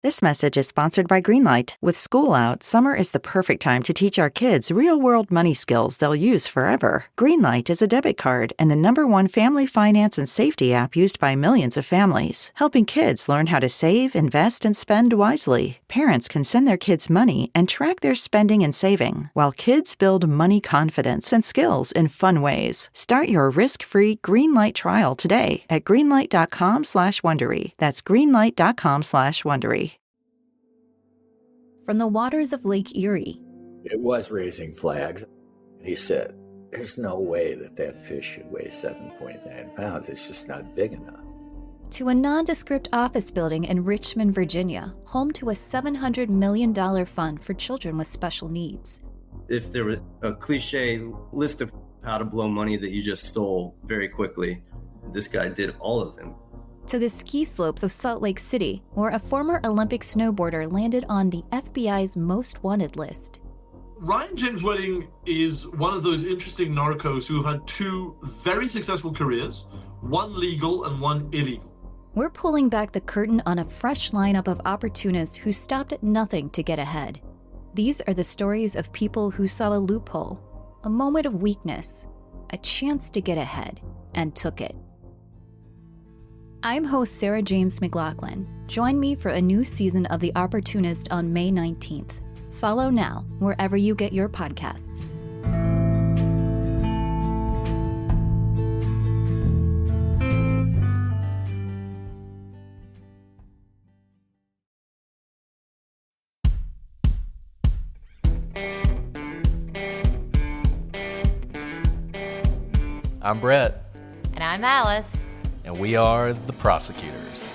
This message is sponsored by Greenlight. With school out, summer is the perfect time to teach our kids real-world money skills they'll use forever. Greenlight is a debit card and the #1 family finance and safety app used by millions of families, helping kids learn how to save, invest, and spend wisely. Parents can send their kids money and track their spending and saving, while kids build money confidence and skills in fun ways. Start your risk-free Greenlight trial today at greenlight.com/Wondery. That's greenlight.com/Wondery. From the waters of Lake Erie. It was raising flags. He said, there's no way that fish should weigh 7.9 pounds. It's just not big enough. To a nondescript office building in Richmond, Virginia, home to a $700 million fund for children with special needs. If there were a cliche list of how to blow money that you just stole very quickly, this guy did all of them. To the ski slopes of Salt Lake City, where a former Olympic snowboarder landed on the FBI's most wanted list. Ryan James Wedding is one of those interesting narcos who have had two very successful careers, one legal and one illegal. We're pulling back the curtain on a fresh lineup of opportunists who stopped at nothing to get ahead. These are the stories of people who saw a loophole, a moment of weakness, a chance to get ahead, and took it. I'm host Sarah James McLaughlin. Join me for a new season of The Opportunist on May 19th. Follow now wherever you get your podcasts. I'm Brett. And I'm Alice. And we are the Prosecutors.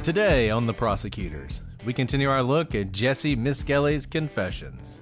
Today on the Prosecutors, we continue our look at Jessie Misskelley's confessions.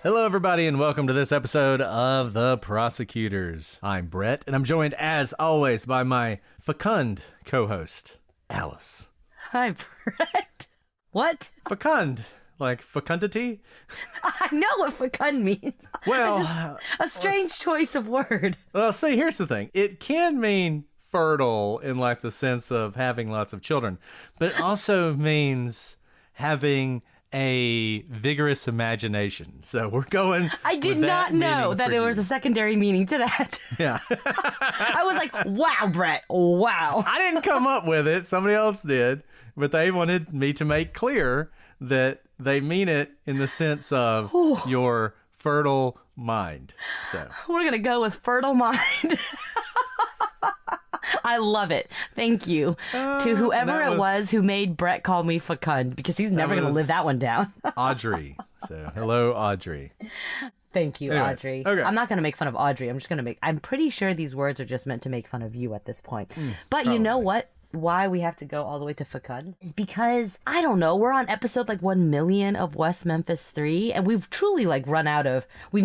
Hello, everybody, and welcome to this episode of The Prosecutors. I'm Brett, and I'm joined, as always, by my fecund co-host, Alice. Hi, Brett. What? Fecund, like fecundity? I know what fecund means. Well, it's just a strange choice of word. Well, see, here's the thing. It can mean fertile in, like, the sense of having lots of children, but it also means having a vigorous imagination. So we're going. I did not know that there was a secondary meaning to that. Yeah. I was like, wow, Brett. Wow. I didn't come up with it. Somebody else did. But they wanted me to make clear that they mean it in the sense of your fertile mind. So we're going to go with fertile mind. I love it. Thank you to whoever it was who made Brett call me fecund, because he's never going to live that one down. Audrey. So, hello, Audrey. Thank you, Anyways, Audrey. okay. I'm not going to make fun of Audrey. I'm pretty sure these words are just meant to make fun of you at this point. But probably. You know what? Why we have to go all the way to fecund is because, I don't know, we're on episode like 1 million of West Memphis 3, and we've truly we've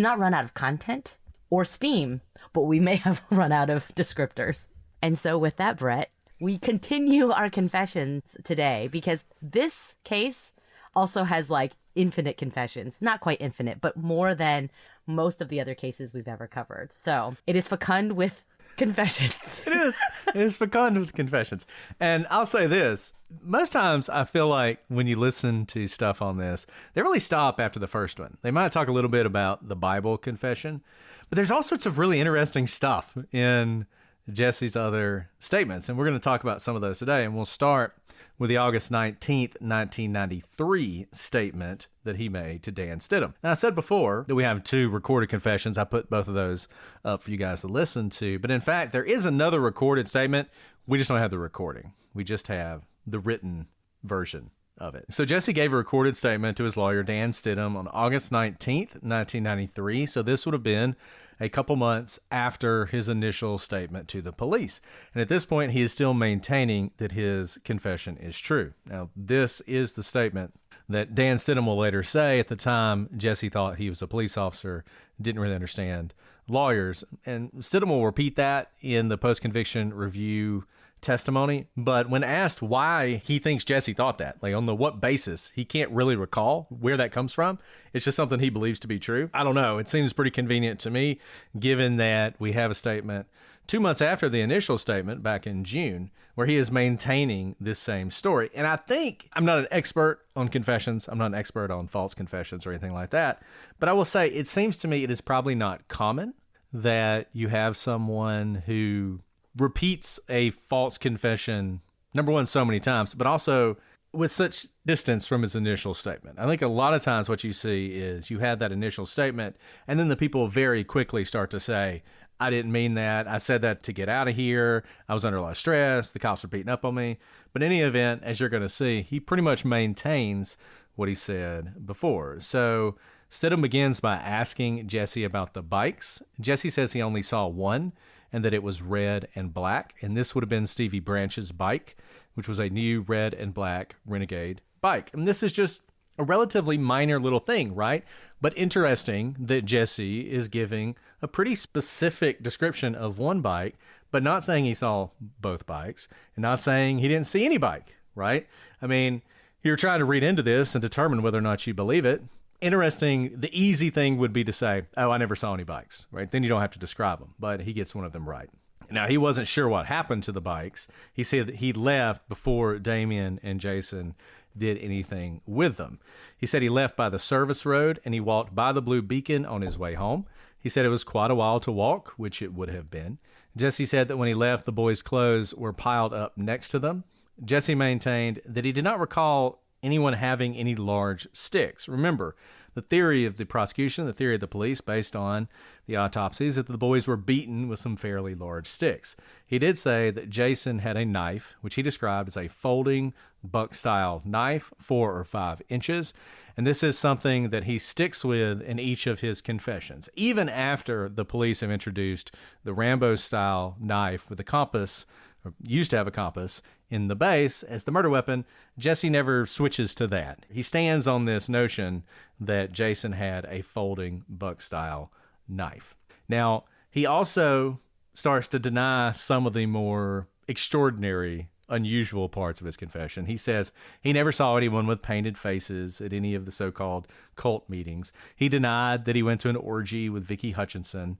not run out of content or steam, but we may have run out of descriptors. And so with that, Brett, we continue our confessions today because this case also has like infinite confessions. Not quite infinite, but more than most of the other cases we've ever covered. So it is fecund with confessions. It is. It is fecund with confessions. And I'll say this. Most times I feel like when you listen to stuff on this, they really stop after the first one. They might talk a little bit about the Bible confession, but there's all sorts of really interesting stuff in Jesse's other statements, and we're going to talk about some of those today, and we'll start with the August 19th, 1993 statement that he made to Dan Stidham. Now, I said before that we have 2 recorded confessions. I put both of those up for you guys to listen to, but in fact, there is another recorded statement. We just don't have the recording. We just have the written version of it. So Jesse gave a recorded statement to his lawyer, Dan Stidham, on August 19th, 1993. So this would have been a couple months after his initial statement to the police. And at this point, he is still maintaining that his confession is true. Now, this is the statement that Dan Stidham will later say. At the time, Jesse thought he was a police officer, didn't really understand lawyers. And Stidham will repeat that in the post-conviction review testimony. But when asked why he thinks Jesse thought that, like on the what basis, he can't really recall where that comes from. It's just something he believes to be true. I don't know. It seems pretty convenient to me, given that we have a statement 2 months after the initial statement back in June, where he is maintaining this same story. And I think, I'm not an expert on confessions. I'm not an expert on false confessions or anything like that. But I will say, it seems to me it is probably not common that you have someone who repeats a false confession, number one, so many times, but also with such distance from his initial statement. I think a lot of times what you see is you have that initial statement, and then the people very quickly start to say, I didn't mean that. I said that to get out of here. I was under a lot of stress. The cops were beating up on me. But in any event, as you're going to see, he pretty much maintains what he said before. So Stidham begins by asking Jesse about the bikes. Jesse says he only saw one, and that it was red and black. And this would have been Stevie Branch's bike, which was a new red and black Renegade bike. And this is just a relatively minor little thing, right? But interesting that Jesse is giving a pretty specific description of one bike, but not saying he saw both bikes and not saying he didn't see any bike, right? I mean, you're trying to read into this and determine whether or not you believe it. Interesting, the easy thing would be to say, oh, I never saw any bikes, right? Then you don't have to describe them, but he gets one of them right. Now, he wasn't sure what happened to the bikes. He said that he left before Damien and Jason did anything with them. He said he left by the service road and he walked by the Blue Beacon on his way home. He said it was quite a while to walk, which it would have been. Jesse said that when he left, the boys' clothes were piled up next to them. Jesse maintained that he did not recall anyone having any large sticks. Remember, the theory of the prosecution, the theory of the police based on the autopsies, that the boys were beaten with some fairly large sticks. He did say that Jason had a knife, which he described as a folding buck-style knife, 4 or 5 inches. And this is something that he sticks with in each of his confessions. Even after the police have introduced the Rambo-style knife with a compass, or used to have a compass, in the base as the murder weapon, Jesse never switches to that. He stands on this notion that Jason had a folding buck-style knife. Now, he also starts to deny some of the more extraordinary, unusual parts of his confession. He says he never saw anyone with painted faces at any of the so-called cult meetings. He denied that he went to an orgy with Vicky Hutchinson.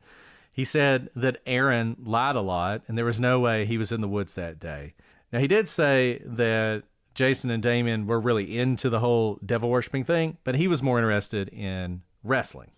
He said that Aaron lied a lot, and there was no way he was in the woods that day. Now, he did say that Jason and Damien were really into the whole devil worshiping thing, but he was more interested in wrestling,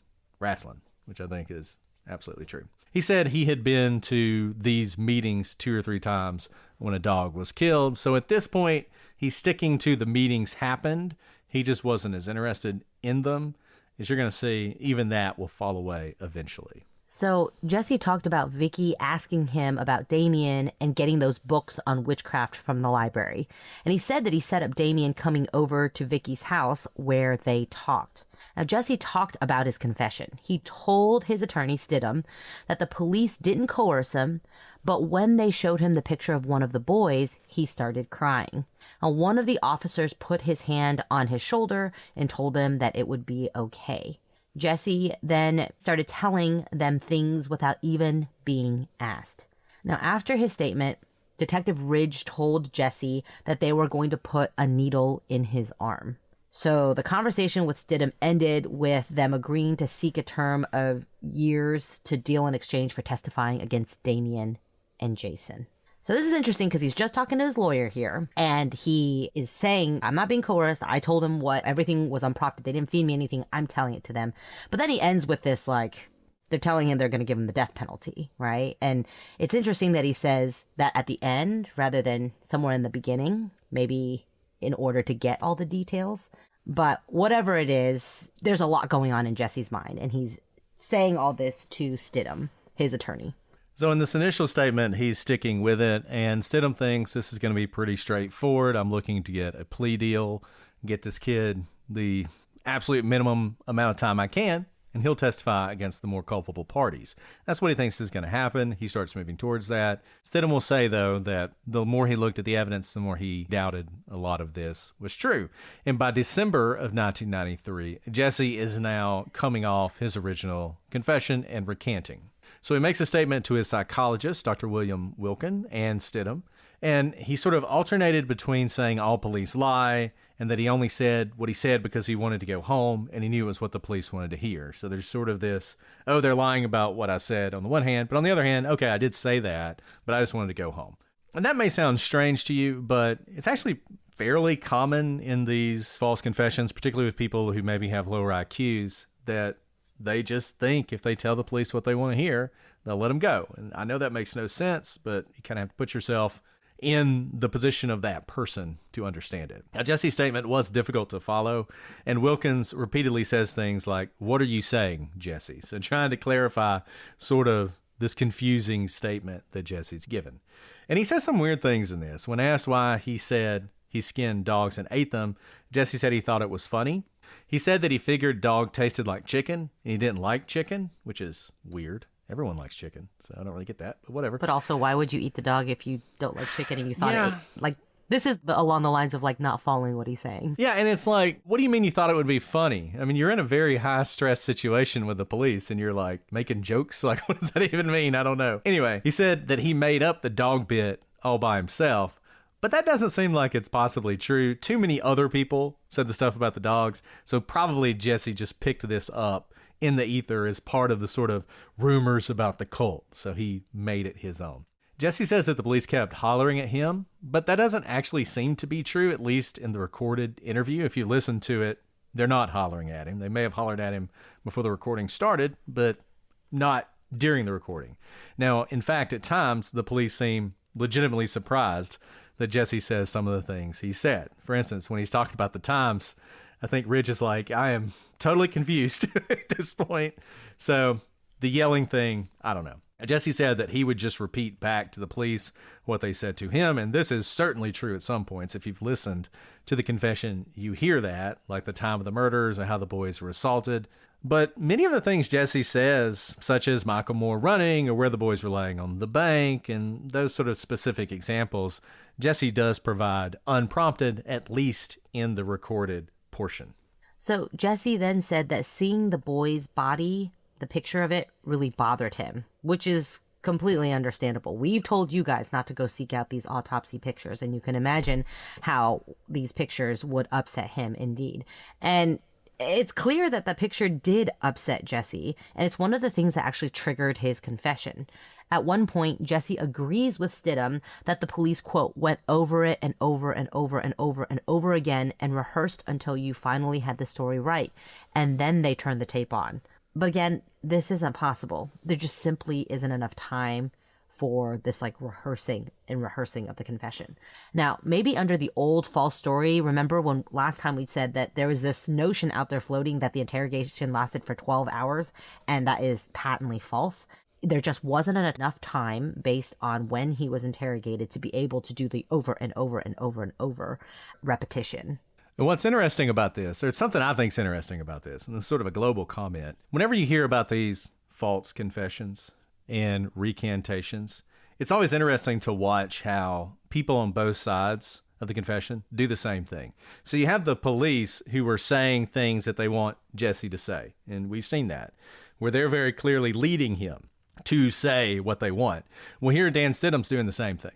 which I think is absolutely true. He said he had been to these meetings 2 or 3 times when a dog was killed. So at this point, he's sticking to the meetings happened. He just wasn't as interested in them. As you're going to see, even that will fall away eventually. So Jesse talked about Vicky asking him about Damien and getting those books on witchcraft from the library. And he said that he set up Damien coming over to Vicky's house where they talked. Now, Jesse talked about his confession. He told his attorney, Stidham, that the police didn't coerce him, but when they showed him the picture of one of the boys, he started crying. Now, one of the officers put his hand on his shoulder and told him that it would be okay. Jesse then started telling them things without even being asked. Now, after his statement, Detective Ridge told Jesse that they were going to put a needle in his arm. So the conversation with Stidham ended with them agreeing to seek a term of years to deal in exchange for testifying against Damien and Jason. So this is interesting because he's just talking to his lawyer here, and he is saying, I'm not being coerced. I told him everything was unprompted. They didn't feed me anything. I'm telling it to them. But then he ends with this, like, they're telling him they're going to give him the death penalty, right? And it's interesting that he says that at the end rather than somewhere in the beginning, maybe in order to get all the details. But whatever it is, there's a lot going on in Jesse's mind, and he's saying all this to Stidham, his attorney. So in this initial statement, he's sticking with it, and Stidham thinks this is going to be pretty straightforward. I'm looking to get a plea deal. get this kid the absolute minimum amount of time I can, and he'll testify against the more culpable parties. That's what he thinks is going to happen. He starts moving towards that. Stidham will say, though, that the more he looked at the evidence, the more he doubted a lot of this was true. And by December of 1993, Jessie is now coming off his original confession and recanting. So he makes a statement to his psychologist, Dr. William Wilkin, and Stidham, and he sort of alternated between saying all police lie and that he only said what he said because he wanted to go home and he knew it was what the police wanted to hear. So there's sort of this, oh, they're lying about what I said on the one hand, but on the other hand, okay, I did say that, but I just wanted to go home. And that may sound strange to you, but it's actually fairly common in these false confessions, particularly with people who maybe have lower IQs, that they just think if they tell the police what they want to hear, they'll let them go. And I know that makes no sense, but you kind of have to put yourself in the position of that person to understand it. Now, Jessie's statement was difficult to follow, and Wilkins repeatedly says things like, "What are you saying, Jessie?" So trying to clarify sort of this confusing statement that Jessie's given. And he says some weird things in this. When asked why he said he skinned dogs and ate them, Jessie said he thought it was funny. He said that he figured dog tasted like chicken, and he didn't like chicken, which is weird. Everyone likes chicken, so I don't really get that, but whatever. But also, why would you eat the dog if you don't like chicken and you thought it, like, this is along the lines of, like, not following what he's saying. Yeah, and it's like, what do you mean you thought it would be funny? I mean, you're in a very high-stress situation with the police, and you're, like, making jokes? Like, what does that even mean? I don't know. Anyway, he said that he made up the dog bit all by himself, but that doesn't seem like it's possibly true. Too many other people said the stuff about the dogs, so probably Jessie just picked this up in the ether as part of the sort of rumors about the cult, so he made it his own. Jessie says that the police kept hollering at him, but that doesn't actually seem to be true, at least in the recorded interview. If you listen to it, they're not hollering at him. They may have hollered at him before the recording started, but not during the recording. Now, in fact, at times, the police seem legitimately surprised that Jessie says some of the things he said. For instance, when he's talking about the times, I think Rich is like, I am totally confused at this point. So the yelling thing, I don't know. Jessie said that he would just repeat back to the police what they said to him, and this is certainly true at some points. If you've listened to the confession, you hear that, like the time of the murders and how the boys were assaulted. But many of the things Jessie says, such as Michael Moore running or where the boys were laying on the bank and those sort of specific examples, Jessie does provide unprompted, at least in the recorded portion. So Jessie then said that seeing the boy's body, the picture of it, really bothered him, which is completely understandable. We've told you guys not to go seek out these autopsy pictures, and you can imagine how these pictures would upset him indeed. And it's clear that the picture did upset Jessie, and it's one of the things that actually triggered his confession. At one point, Jessie agrees with Stidham that the police, quote, went over it and over and over and over and over again and rehearsed until you finally had the story right, and then they turned the tape on. But again, this isn't possible. There just simply isn't enough time for this, like, rehearsing of the confession. Now, maybe under the old false story, remember when last time we said that there was this notion out there floating that the interrogation lasted for 12 hours, and that is patently false. There just wasn't enough time based on when he was interrogated to be able to do the over and over and over and over repetition. And what's interesting about this, or it's something I think is interesting about this, and this is sort of a global comment, whenever you hear about these false confessions and recantations, it's always interesting to watch how people on both sides of the confession do the same thing. So you have the police who are saying things that they want Jessie to say, and we've seen that, where they're very clearly leading him to say what they want. Well, here Dan Stidham's doing the same thing.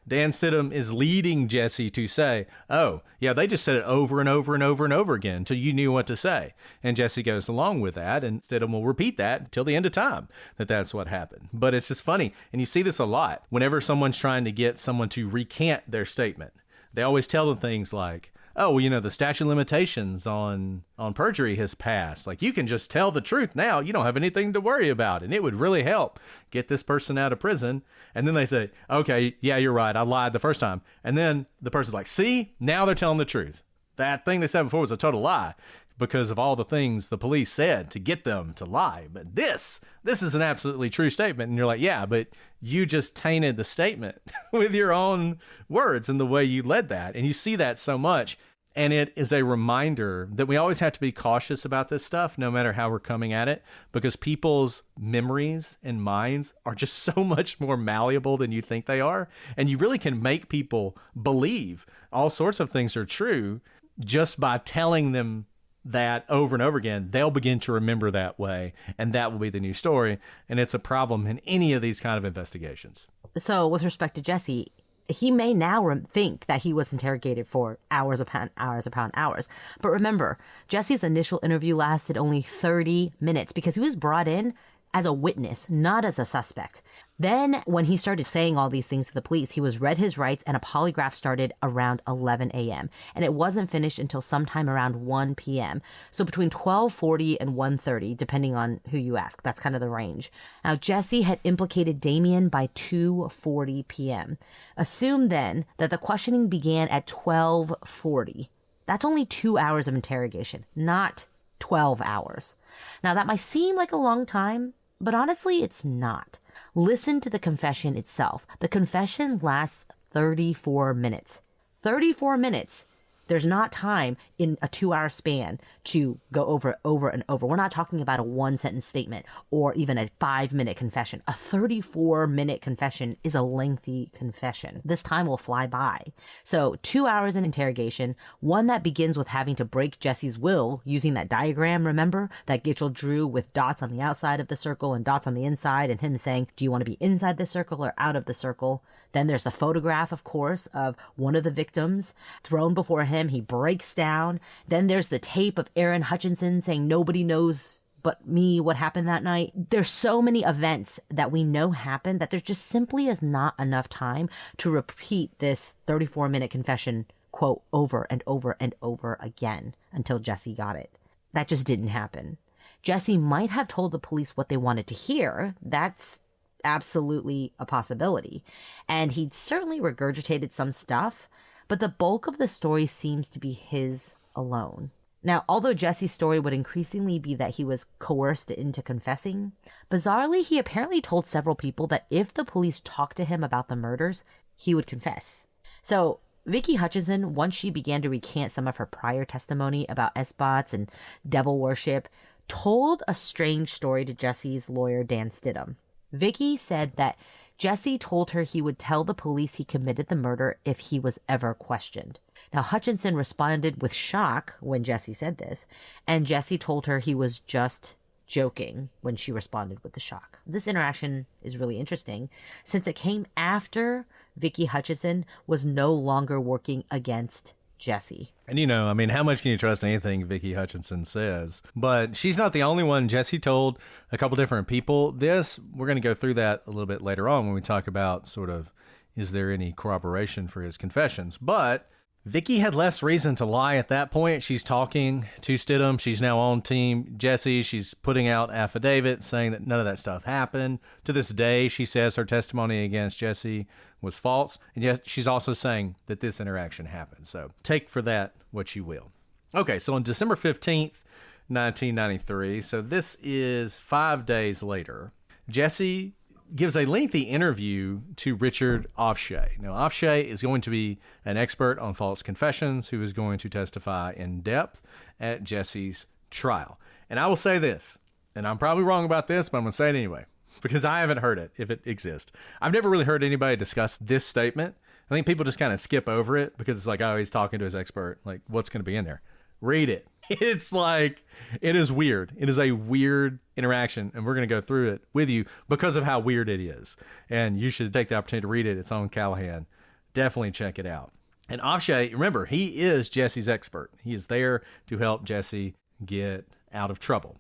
Dan Stidham is leading Jessie to say, oh, yeah, they just said it over and over and over and over again until you knew what to say. And Jessie goes along with that, and Stidham will repeat that until the end of time, that that's what happened. But it's just funny, and you see this a lot. Whenever someone's trying to get someone to recant their statement, they always tell them things like, oh, well, you know, the statute of limitations on perjury has passed. Like, you can just tell the truth now. You don't have anything to worry about. And it would really help get this person out of prison. And then they say, okay, yeah, you're right. I lied the first time. And then the person's like, see, now they're telling the truth. That thing they said before was a total lie because of all the things the police said to get them to lie. But this is an absolutely true statement. And you're like, yeah, but you just tainted the statement with your own words and the way you led that. And you see that so much. And it is a reminder that we always have to be cautious about this stuff, no matter how we're coming at it, because people's memories and minds are just so much more malleable than you think they are. And you really can make people believe all sorts of things are true just by telling them that over and over again. They'll begin to remember that way, and that will be the new story. And it's a problem in any of these kind of investigations. So with respect to Jesse, he may now think that he was interrogated for hours upon hours. But remember, Jesse's initial interview lasted only 30 minutes because he was brought in as a witness, not as a suspect. Then when he started saying all these things to the police, he was read his rights and a polygraph started around 11 a.m. And it wasn't finished until sometime around 1 p.m. So between 12:40 and 1:30, depending on who you ask. That's kind of the range. Now, Jesse had implicated Damien by 2:40 p.m. Assume then that the questioning began at 12:40. That's only 2 hours of interrogation, not 12 hours. Now, that might seem like a long time, but honestly, it's not. Listen to the confession itself. The confession lasts 34 minutes. 34 minutes. There's not time in a 2-hour span to go over and over. We're not talking about a 1-sentence statement or even a 5-minute confession. A 34-minute confession is a lengthy confession. This time will fly by. So 2 hours in interrogation, one that begins with having to break Jesse's will using that diagram, remember, that Gitchell drew with dots on the outside of the circle and dots on the inside, and him saying, do you want to be inside the circle or out of the circle? Then there's the photograph, of course, of one of the victims thrown before him. He breaks down. Then there's the tape of Aaron Hutchinson saying nobody knows but me what happened that night. There's so many events that we know happened that there just simply is not enough time to repeat this 34-minute confession, quote, over and over and over again until Jesse got it. That just didn't happen. Jesse might have told the police what they wanted to hear. That's absolutely a possibility. And he'd certainly regurgitated some stuff, but the bulk of the story seems to be his alone. Now, although Jesse's story would increasingly be that he was coerced into confessing, bizarrely, he apparently told several people that if the police talked to him about the murders, he would confess. So Vicky Hutchinson, once she began to recant some of her prior testimony about SBOTs and devil worship, told a strange story to Jesse's lawyer, Dan Stidham. Vicky said that Jesse told her he would tell the police he committed the murder if he was ever questioned. Now, Hutchinson responded with shock when Jesse said this, and Jesse told her he was just joking when she responded with the shock. This interaction is really interesting since it came after Vicky Hutchinson was no longer working against Jesse. And how much can you trust anything Vicky Hutchinson says? But she's not the only one. Jesse told a couple different people this. We're going to go through that a little bit later on when we talk about sort of, is there any corroboration for his confessions? But Vicky had less reason to lie at that point. She's talking to Stidham. She's now on team Jesse. She's putting out affidavits saying that none of that stuff happened. To this day, she says her testimony against Jesse was false. And yet she's also saying that this interaction happened. So take for that what you will. Okay, so on December 15th, 1993, so this is 5 days later, Jesse gives a lengthy interview to Richard Ofshe. Now, Ofshe is going to be an expert on false confessions who is going to testify in depth at Jesse's trial. And I will say this, and I'm probably wrong about this, but I'm going to say it anyway, because I haven't heard it, if it exists. I've never really heard anybody discuss this statement. I think people just kind of skip over it because it's like, oh, he's talking to his expert. Like, what's going to be in there? Read it. It's like, it is weird. It is a weird interaction, and we're going to go through it with you because of how weird it is. And you should take the opportunity to read it. It's on Callahan. Definitely check it out. And Ofshe, remember, he is Jesse's expert. He is there to help Jesse get out of trouble.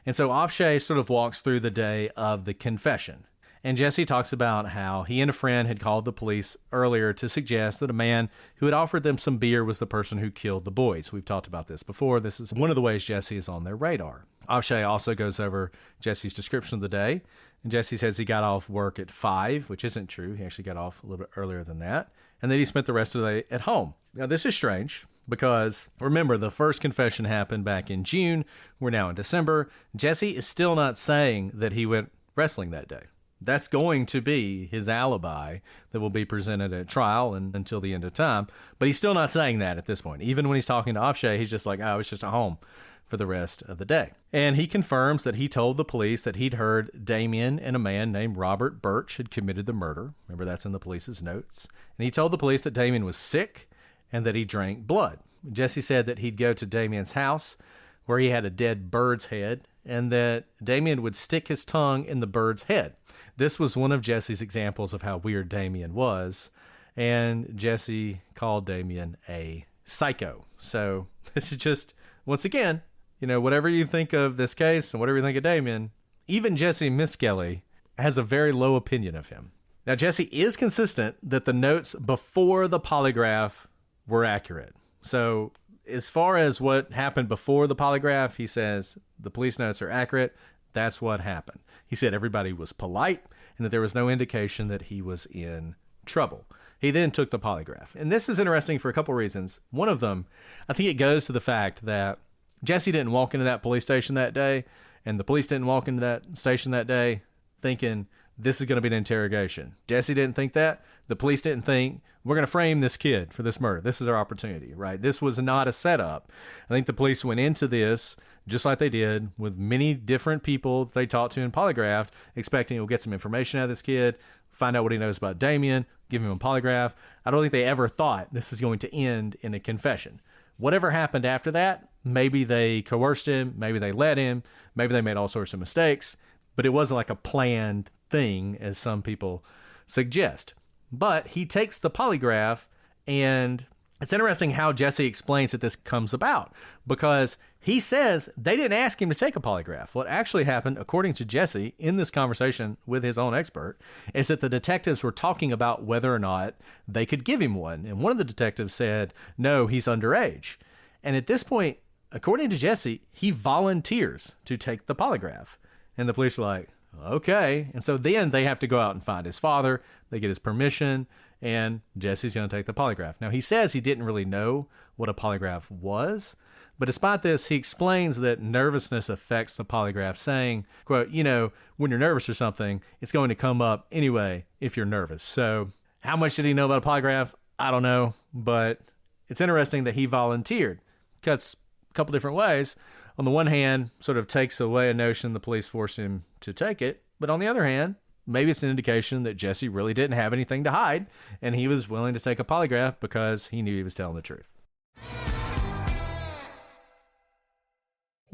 And so Ofshe sort of walks through the day of the confession. And Jesse talks about how he and a friend had called the police earlier to suggest that a man who had offered them some beer was the person who killed the boys. We've talked about this before. This is one of the ways Jesse is on their radar. Ofshe also goes over Jesse's description of the day. And Jesse says he got off work at 5, which isn't true. He actually got off a little bit earlier than that. And then he spent the rest of the day at home. Now, this is strange because, remember, the first confession happened back in June. We're now in December. Jesse is still not saying that he went wrestling that day. That's going to be his alibi that will be presented at trial and until the end of time. But he's still not saying that at this point. Even when he's talking to Ofshe, he's just like, oh, it's just at home for the rest of the day. And he confirms that he told the police that he'd heard Damien and a man named Robert Birch had committed the murder. Remember, that's in the police's notes. And he told the police that Damien was sick and that he drank blood. Jessie said that he'd go to Damien's house where he had a dead bird's head and that Damien would stick his tongue in the bird's head. This was one of Jessie's examples of how weird Damien was. And Jessie called Damien a psycho. So this is just, once again, whatever you think of this case and whatever you think of Damien, even Jessie Misskelley has a very low opinion of him. Now, Jessie is consistent that the notes before the polygraph were accurate. So as far as what happened before the polygraph, he says the police notes are accurate. That's what happened. He said everybody was polite and that there was no indication that he was in trouble. He then took the polygraph. And this is interesting for a couple reasons. One of them, I think it goes to the fact that Jessie didn't walk into that police station that day, and the police didn't walk into that station that day thinking this is going to be an interrogation. Jessie didn't think that. The police didn't think, we're going to frame this kid for this murder. This is our opportunity, right? This was not a setup. I think the police went into this just like they did with many different people they talked to in polygraph, expecting we'll get some information out of this kid, find out what he knows about Damien, give him a polygraph. I don't think they ever thought this is going to end in a confession. Whatever happened after that, maybe they coerced him, maybe they let him, maybe they made all sorts of mistakes, but it wasn't like a planned thing as some people suggest. But he takes the polygraph, and it's interesting how Jessie explains that this comes about, because he says they didn't ask him to take a polygraph. What actually happened, according to Jessie, in this conversation with his own expert, is that the detectives were talking about whether or not they could give him one. And one of the detectives said, no, he's underage. And at this point, according to Jessie, he volunteers to take the polygraph. And the police are like, okay. And so then they have to go out and find his father. They get his permission, and Jessie's going to take the polygraph. Now, he says he didn't really know what a polygraph was, but despite this, he explains that nervousness affects the polygraph, saying, quote, when you're nervous or something, it's going to come up anyway if you're nervous. So how much did he know about a polygraph? I don't know, but it's interesting that he volunteered. Cuts a couple different ways. On the one hand, sort of takes away a notion the police forced him to take it. But on the other hand, maybe it's an indication that Jessie really didn't have anything to hide, and he was willing to take a polygraph because he knew he was telling the truth.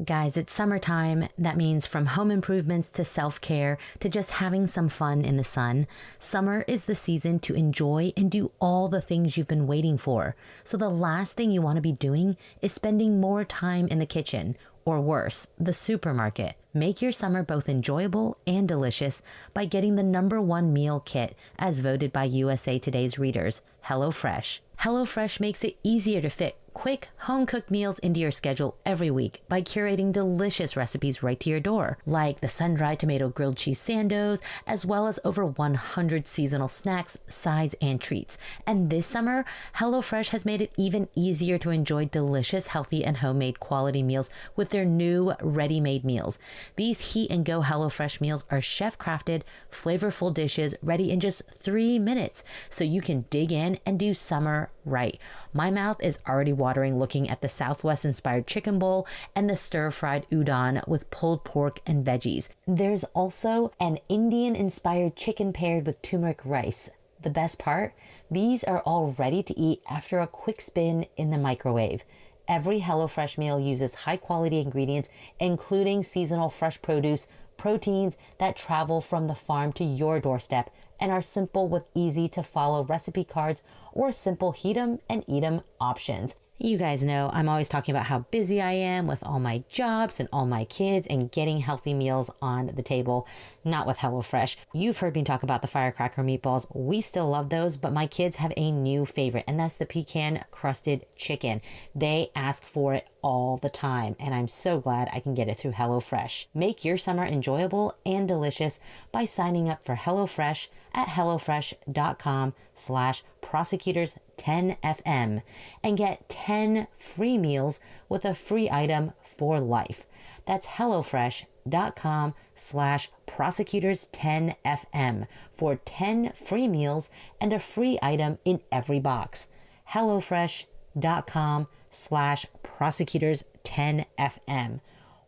Guys, it's summertime. That means from home improvements to self-care to just having some fun in the sun. Summer is the season to enjoy and do all the things you've been waiting for. So the last thing you want to be doing is spending more time in the kitchen, or worse, the supermarket. Make your summer both enjoyable and delicious by getting the #1 meal kit as voted by USA Today's readers, HelloFresh. HelloFresh makes it easier to fit quick, home-cooked meals into your schedule every week by curating delicious recipes right to your door, like the sun-dried tomato grilled cheese sandos, as well as over 100 seasonal snacks, sides, and treats. And this summer, HelloFresh has made it even easier to enjoy delicious, healthy, and homemade quality meals with their new ready-made meals. These heat-and-go HelloFresh meals are chef-crafted, flavorful dishes ready in just 3 minutes, so you can dig in and do summer right. My mouth is already watering looking at the Southwest-inspired chicken bowl and the stir-fried udon with pulled pork and veggies. There's also an Indian-inspired chicken paired with turmeric rice. The best part? These are all ready to eat after a quick spin in the microwave. Every HelloFresh meal uses high-quality ingredients, including seasonal fresh produce, proteins that travel from the farm to your doorstep, and are simple with easy-to-follow recipe cards or simple heat 'em and eat 'em options. You guys know I'm always talking about how busy I am with all my jobs and all my kids and getting healthy meals on the table. Not with HelloFresh. You've heard me talk about the firecracker meatballs. We still love those, but my kids have a new favorite, and that's the pecan crusted chicken. They ask for it all the time, and I'm so glad I can get it through HelloFresh. Make your summer enjoyable and delicious by signing up for HelloFresh at hellofresh.com/prosecutors10fm and get 10 free meals with a free item for life. That's hellofresh.com/prosecutors10fm. Prosecutors 10 FM for 10 free meals and a free item in every box. HelloFresh.com/Prosecutors 10 FM.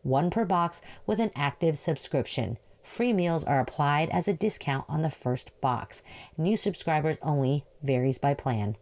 One per box with an active subscription. Free meals are applied as a discount on the first box. New subscribers only. Varies by plan.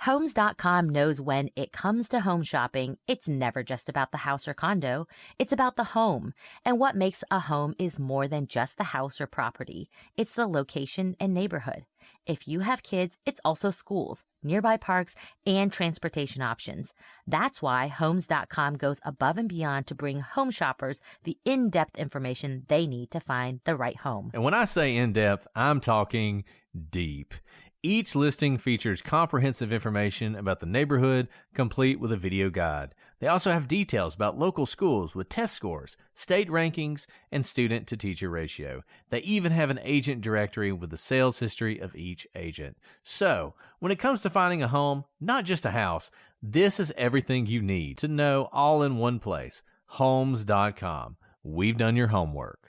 Homes.com knows when it comes to home shopping, it's never just about the house or condo. It's about the home. And what makes a home is more than just the house or property. It's the location and neighborhood. If you have kids, it's also schools, nearby parks, and transportation options. That's why Homes.com goes above and beyond to bring home shoppers the in-depth information they need to find the right home. And when I say in-depth, I'm talking deep. Each listing features comprehensive information about the neighborhood, complete with a video guide. They also have details about local schools with test scores, state rankings, and student-to-teacher ratio. They even have an agent directory with the sales history of each agent. So, when it comes to finding a home, not just a house, this is everything you need to know all in one place. Homes.com. We've done your homework.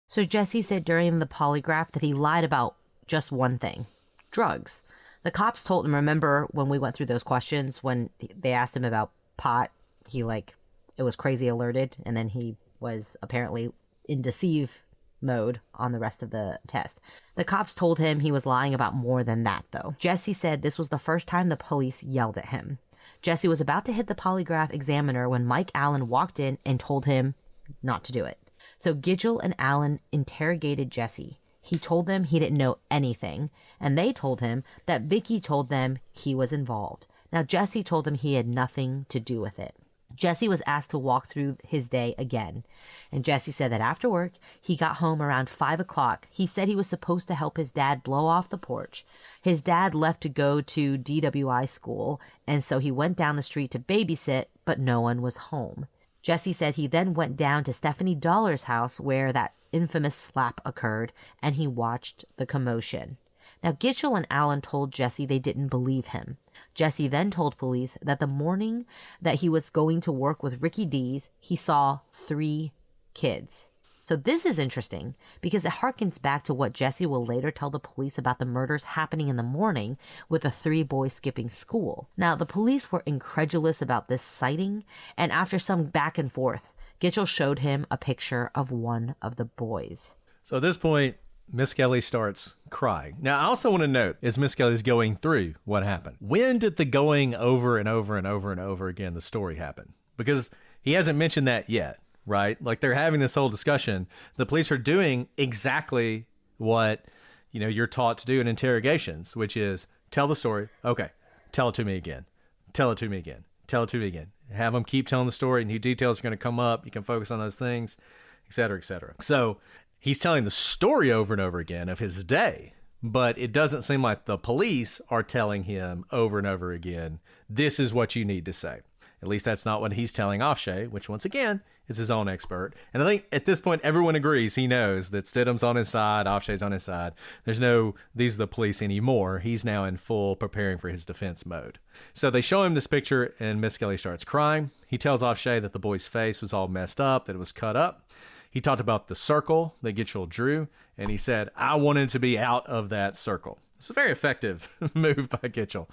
So Jessie said during the polygraph that he lied about just one thing: drugs. The cops told him, remember when we went through those questions, when they asked him about pot, he it was crazy alerted, and then he was apparently in deceive mode on the rest of the test. The cops told him he was lying about more than that, though. Jessie said this was the first time the police yelled at him. Jessie was about to hit the polygraph examiner when Mike Allen walked in and told him not to do it. So Gidgel and Allen interrogated Jessie. He told them he didn't know anything, and they told him that Vicky told them he was involved. Now, Jessie told them he had nothing to do with it. Jessie was asked to walk through his day again, and Jessie said that after work, he got home around 5 o'clock. He said he was supposed to help his dad blow off the porch. His dad left to go to DWI school, and so he went down the street to babysit, but no one was home. Jessie said he then went down to Stephanie Dollar's house where that infamous slap occurred, and he watched the commotion. Now, Gitchell and Allen told Jessie they didn't believe him. Jessie then told police that the morning that he was going to work with Ricky D's, he saw 3 kids. So this is interesting because it harkens back to what Jessie will later tell the police about the murders happening in the morning with the 3 boys skipping school. Now, the police were incredulous about this sighting, and after some back and forth, Gitchell showed him a picture of one of the boys. So at this point, Misskelley starts crying. Now, I also want to note, as Misskelley's going through what happened, when did the going over and over and over and over again the story happen? Because he hasn't mentioned that yet. Right? Like, they're having this whole discussion. The police are doing exactly what, you're taught to do in interrogations, which is tell the story. Okay. Tell it to me again. Tell it to me again. Tell it to me again. Have them keep telling the story. New details are going to come up. You can focus on those things, et cetera, et cetera. So he's telling the story over and over again of his day, but it doesn't seem like the police are telling him over and over again, this is what you need to say. At least that's not what he's telling Ofshe, which once again is his own expert. And I think at this point, everyone agrees. He knows that Stidham's on his side, Ofshe's on his side. There's no, these are the police anymore. He's now in full preparing for his defense mode. So they show him this picture and Misskelley starts crying. He tells Ofshe that the boy's face was all messed up, that it was cut up. He talked about the circle that Gitchell drew, and he said, I wanted to be out of that circle. It's a very effective move by Gitchell.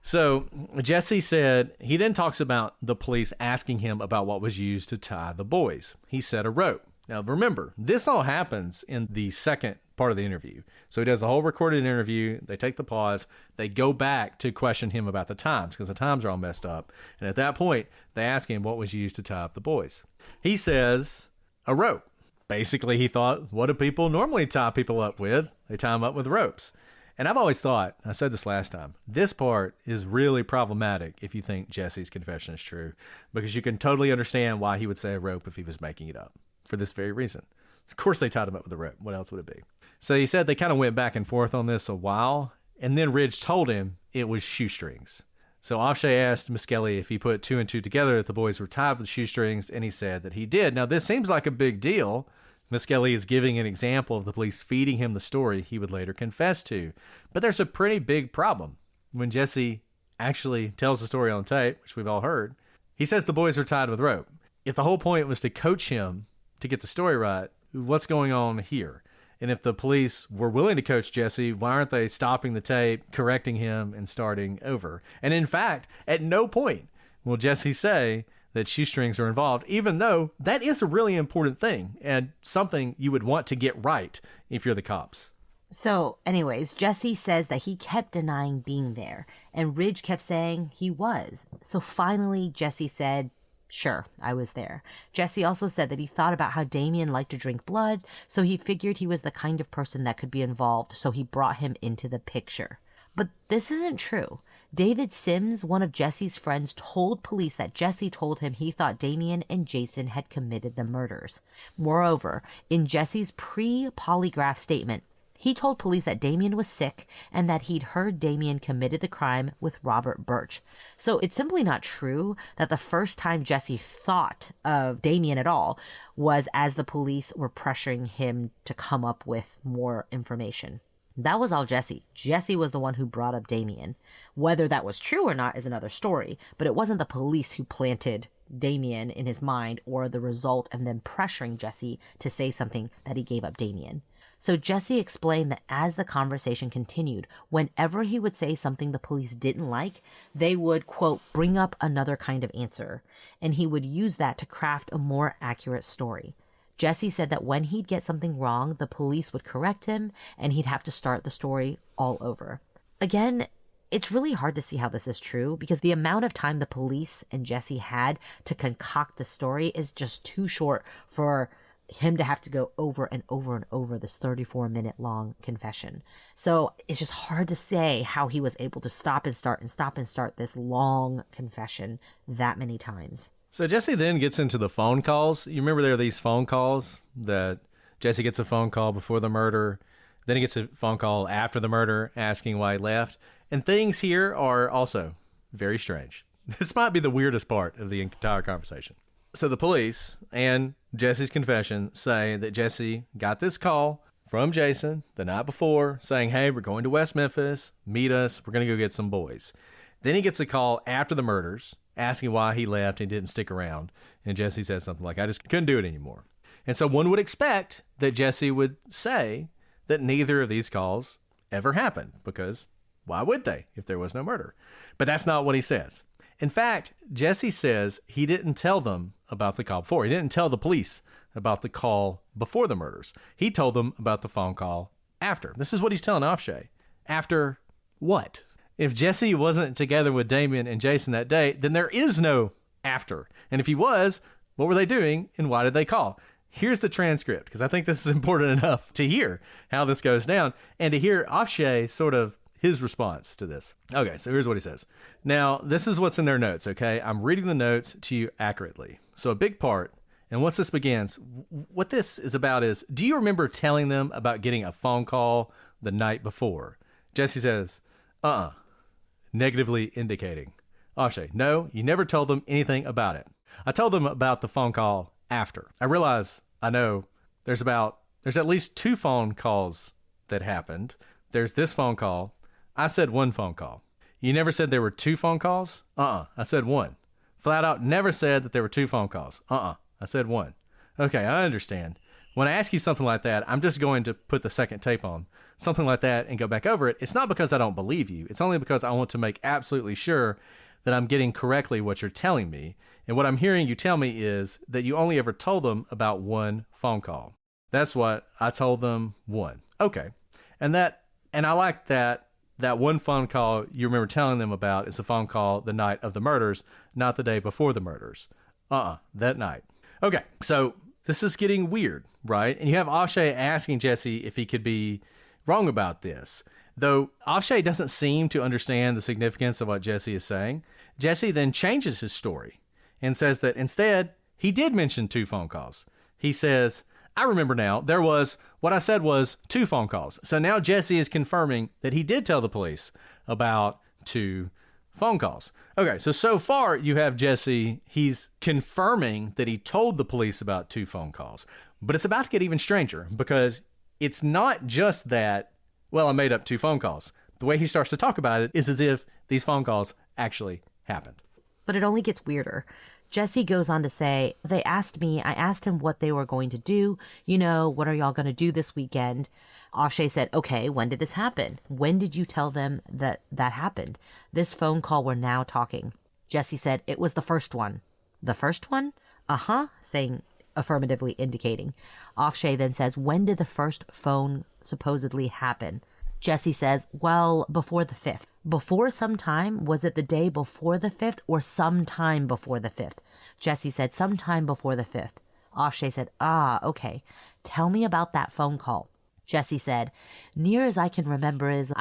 So Jessie said he then talks about the police asking him about what was used to tie the boys. He said a rope. Now remember, this all happens in the second part of the interview. So he does the whole recorded interview. They take the pause. They go back to question him about the times because the times are all messed up. And at that point, they ask him what was used to tie up the boys. He says a rope. Basically, he thought, what do people normally tie people up with? They tie them up with ropes. And I've always thought, I said this last time, this part is really problematic if you think Jessie's confession is true, because you can totally understand why he would say a rope if he was making it up, for this very reason. Of course they tied him up with a rope. What else would it be? So he said they kind of went back and forth on this a while, and then Ridge told him it was shoestrings. So Ofshe asked Misskelley if he put 2 and 2 together that the boys were tied with shoestrings, and he said that he did. Now, this seems like a big deal. Misskelley is giving an example of the police feeding him the story he would later confess to. But there's a pretty big problem. When Jessie actually tells the story on tape, which we've all heard, He says the boys are tied with rope. If the whole point was to coach him to get the story right, what's going on here? And if the police were willing to coach Jesse, why aren't they stopping the tape, correcting him, and starting over? And in fact, at no point will Jesse say that shoestrings are involved, even though that is a really important thing and something you would want to get right if you're the cops. So, anyways, Jesse says that he kept denying being there, and Ridge kept saying he was. So finally, Jesse said, sure, I was there. Jesse also said that he thought about how Damien liked to drink blood, so he figured he was the kind of person that could be involved, so he brought him into the picture. But this isn't true. David Sims, one of Jesse's friends, told police that Jesse told him he thought Damien and Jason had committed the murders. Moreover, in Jesse's pre-polygraph statement, he told police that Damien was sick and that he'd heard Damien committed the crime with Robert Birch. So it's simply not true that the first time Jesse thought of Damien at all was as the police were pressuring him to come up with more information. That was all Jesse. Jesse was the one who brought up Damien. Whether that was true or not is another story, but it wasn't the police who planted Damien in his mind or the result of them pressuring Jesse to say something that he gave up Damien. So Jesse explained that as the conversation continued, whenever he would say something the police didn't like, they would, quote, bring up another kind of answer, and he would use that to craft a more accurate story. Jesse said that when he'd get something wrong, the police would correct him, and he'd have to start the story all over. Again, it's really hard to see how this is true because the amount of time the police and Jesse had to concoct the story is just too short for him to have to go over and over and over this 34-minute long confession. So it's just hard to say how he was able to stop and start this long confession that many times. So Jesse then gets into the phone calls. You remember there are these phone calls that Jesse gets a phone call before the murder, then he gets a phone call after the murder asking why he left. And things here are also very strange. This might be the weirdest part of the entire conversation. So the police and Jesse's confession say that Jesse got this call from Jason the night before saying, hey, we're going to West Memphis, meet us, we're going to go get some boys. Then he gets a call after the murders asking why he left and didn't stick around. And Jesse says something like, I just couldn't do it anymore. And so one would expect that Jesse would say that neither of these calls ever happened because why would they if there was no murder? But that's not what he says. In fact, Jesse says he didn't tell them about the call before. He didn't tell the police about the call before the murders. He told them about the phone call after. This is what he's telling Ofshe. After what? If Jesse wasn't together with Damien and Jason that day, then there is no after. And if he was, what were they doing and why did they call? Here's the transcript, because I think this is important enough to hear how this goes down and to hear Ofshe sort of his response to this. Okay, so here's what he says. Now, this is what's in their notes, okay? I'm reading the notes to you accurately. So a big part, and once this begins, what this is about is, do you remember telling them about getting a phone call the night before? Jesse says, negatively indicating. Ofshe, no, you never told them anything about it. I told them about the phone call after. I realize, I know, there's at least 2 phone calls that happened. There's this phone call. I said 1 phone call. You never said there were 2 phone calls? I said 1. Flat out never said that there were 2 phone calls. I said 1. Okay, I understand. When I ask you something like that, I'm just going to put the second tape on, something like that, and go back over it. It's not because I don't believe you. It's only because I want to make absolutely sure that I'm getting correctly what you're telling me. And what I'm hearing you tell me is that you only ever told them about 1 phone call. That's what I told them, 1. Okay. And I like that 1 phone call you remember telling them about is the phone call the night of the murders, not the day before the murders. That night. Okay, so this is getting weird, right? And you have Ofshe asking Jesse if he could be wrong about this. Though Ofshe doesn't seem to understand the significance of what Jesse is saying, Jesse then changes his story and says that instead, he did mention 2 phone calls. He says, I remember now, what I said was 2 phone calls. So now Jesse is confirming that he did tell the police about 2 phone calls. Okay, so far you have Jesse, he's confirming that he told the police about 2 phone calls. But it's about to get even stranger because it's not just that, well, I made up 2 phone calls. The way he starts to talk about it is as if these phone calls actually happened. But it only gets weirder. Jessie goes on to say, I asked him what they were going to do. What are y'all going to do this weekend? Ofshe said, okay, when did this happen? When did you tell them that happened? This phone call we're now talking. Jessie said, it was the first one. The first one? Uh-huh, saying affirmatively indicating. Ofshe then says, when did the first phone supposedly happen? Jessie says, well, before the 5th. Before some time? Was it the day before the 5th or sometime before the 5th? Jessie said, sometime before the 5th. Ofshe said, okay. Tell me about that phone call. Jessie said, near as I can remember is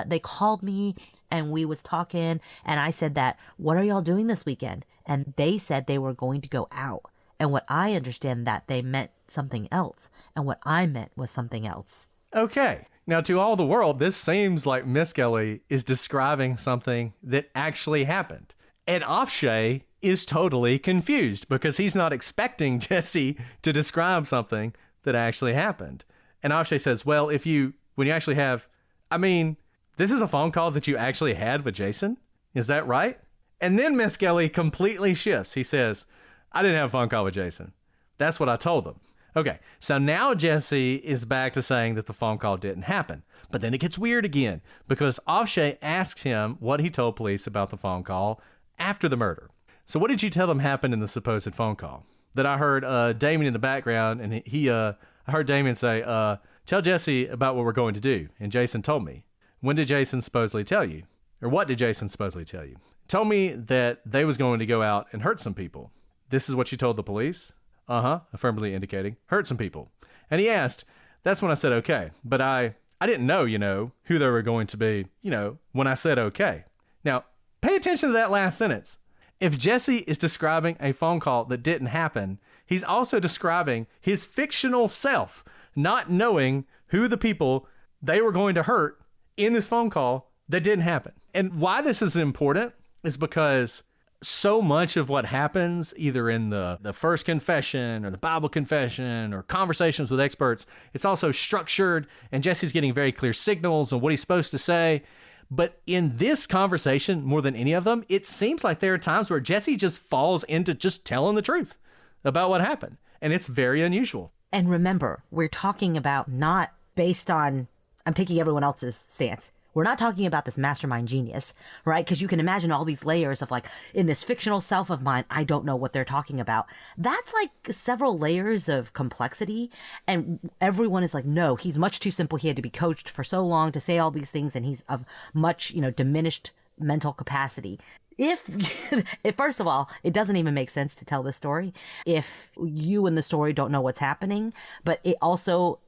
they called me and we was talking and I said that, what are y'all doing this weekend? And they said they were going to go out. And what I understand that they meant something else. And what I meant was something else. Okay. Now, to all the world, this seems like Misskelley is describing something that actually happened. And Ofshe is totally confused because he's not expecting Jessie to describe something that actually happened. And Ofshe says, well, when you actually have, this is a phone call that you actually had with Jason? Is that right? And then Misskelley completely shifts. He says, I didn't have a phone call with Jason. That's what I told them. Okay, so now Jessie is back to saying that the phone call didn't happen. But then it gets weird again because Ofshe asks him what he told police about the phone call after the murder. So what did you tell them happened in the supposed phone call? That I heard Damien in the background, and I heard Damien say, tell Jessie about what we're going to do. And Jason told me. When did Jason supposedly tell you? Or what did Jason supposedly tell you? Told me that they was going to go out and hurt some people. This is what you told the police? Uh-huh, affirmatively indicating, hurt some people. And he asked, that's when I said okay. But I didn't know, who they were going to be, when I said okay. Now, pay attention to that last sentence. If Jessie is describing a phone call that didn't happen, he's also describing his fictional self, not knowing who the people they were going to hurt in this phone call that didn't happen. And why this is important is because so much of what happens either in the first confession or the Bible confession or conversations with experts, it's also structured and Jesse's getting very clear signals on what he's supposed to say. But in this conversation, more than any of them, it seems like there are times where Jessie just falls into just telling the truth about what happened. And it's very unusual. And remember, we're talking about not based on, I'm taking everyone else's stance. We're not talking about this mastermind genius, right? Because you can imagine all these layers of in this fictional self of mine, I don't know what they're talking about. That's several layers of complexity. And everyone is no, he's much too simple. He had to be coached for so long to say all these things. And he's of much, diminished mental capacity. If first of all, it doesn't even make sense to tell this story if you in the story don't know what's happening, but it also,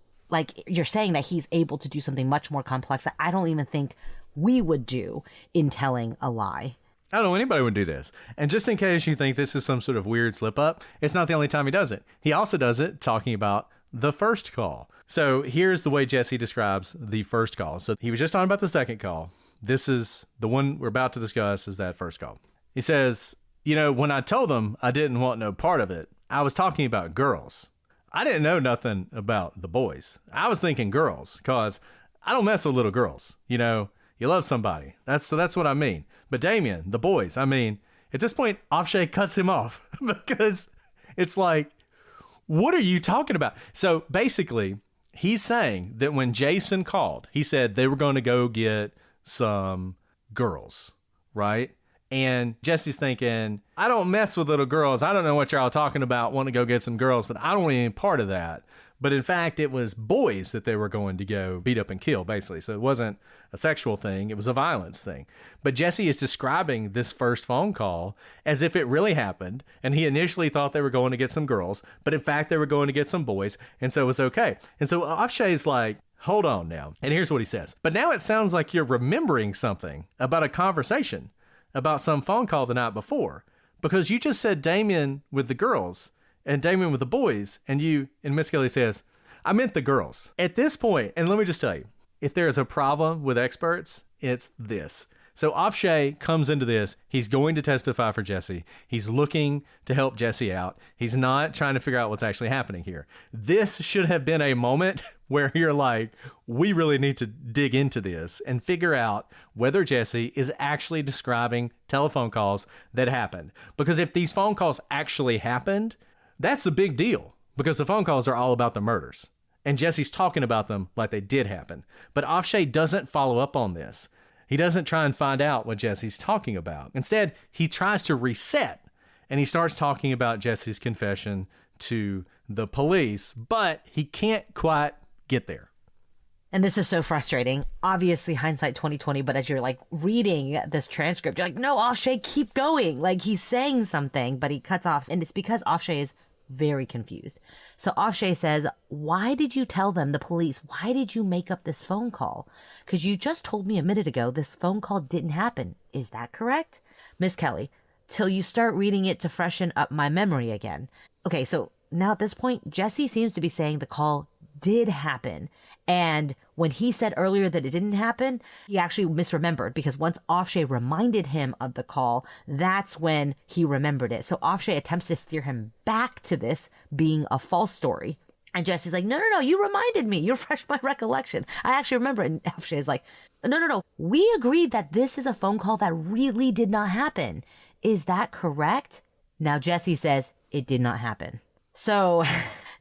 you're saying that he's able to do something much more complex that I don't even think we would do in telling a lie. I don't know anybody would do this. And just in case you think this is some sort of weird slip up, it's not the only time he does it. He also does it talking about the first call. So here's the way Jessie describes the first call. So he was just talking about the second call. This is the one we're about to discuss is that first call. He says, when I told them I didn't want no part of it, I was talking about girls. I didn't know nothing about the boys. I was thinking girls because I don't mess with little girls. You love somebody. That's what I mean. But Damien, the boys, at this point, Ofshe cuts him off because it's what are you talking about? So basically, he's saying that when Jason called, he said they were going to go get some girls, right? And Jesse's thinking, I don't mess with little girls. I don't know what y'all talking about, want to go get some girls, but I don't want any part of that. But in fact, it was boys that they were going to go beat up and kill, basically. So it wasn't a sexual thing. It was a violence thing. But Jessie is describing this first phone call as if it really happened. And he initially thought they were going to get some girls, but in fact, they were going to get some boys. And so it was okay. And so Ofshe's like, hold on now. And here's what he says. But now it sounds like you're remembering something about a conversation about some phone call the night before, because you just said Damien with the girls and Damien with the boys, and Misskelley says, I meant the girls. At this point, and let me just tell you, if there is a problem with experts, it's this. So Ofshe comes into this. He's going to testify for Jessie. He's looking to help Jessie out. He's not trying to figure out what's actually happening here. This should have been a moment where you're like, we really need to dig into this and figure out whether Jessie is actually describing telephone calls that happened. Because if these phone calls actually happened, that's a big deal, because the phone calls are all about the murders. And Jessie's talking about them like they did happen. But Ofshe doesn't follow up on this. He doesn't try and find out what Jessie's talking about. Instead, he tries to reset, and he starts talking about Jessie's confession to the police, but he can't quite get there. And this is so frustrating. Obviously, hindsight 2020, but as you're like reading this transcript, you're like, no, Ofshe, keep going. Like, he's saying something, but he cuts off. And it's because Ofshe is very confused. So Ofshe says, why did you tell them, the police, why did you make up this phone call? Because you just told me a minute ago this phone call didn't happen. Is that correct? Misskelley, till you start reading it to freshen up my memory again. Okay, so now at this point, Jessie seems to be saying the call did happen. And when he said earlier that it didn't happen, he actually misremembered, because once Ofshe reminded him of the call, that's when he remembered it. So Ofshe attempts to steer him back to this being a false story. And Jessie's like, no, you reminded me. You refreshed my recollection. I actually remember it. And Ofshe is like, no. We agreed that this is a phone call that really did not happen. Is that correct? Now Jessie says it did not happen. So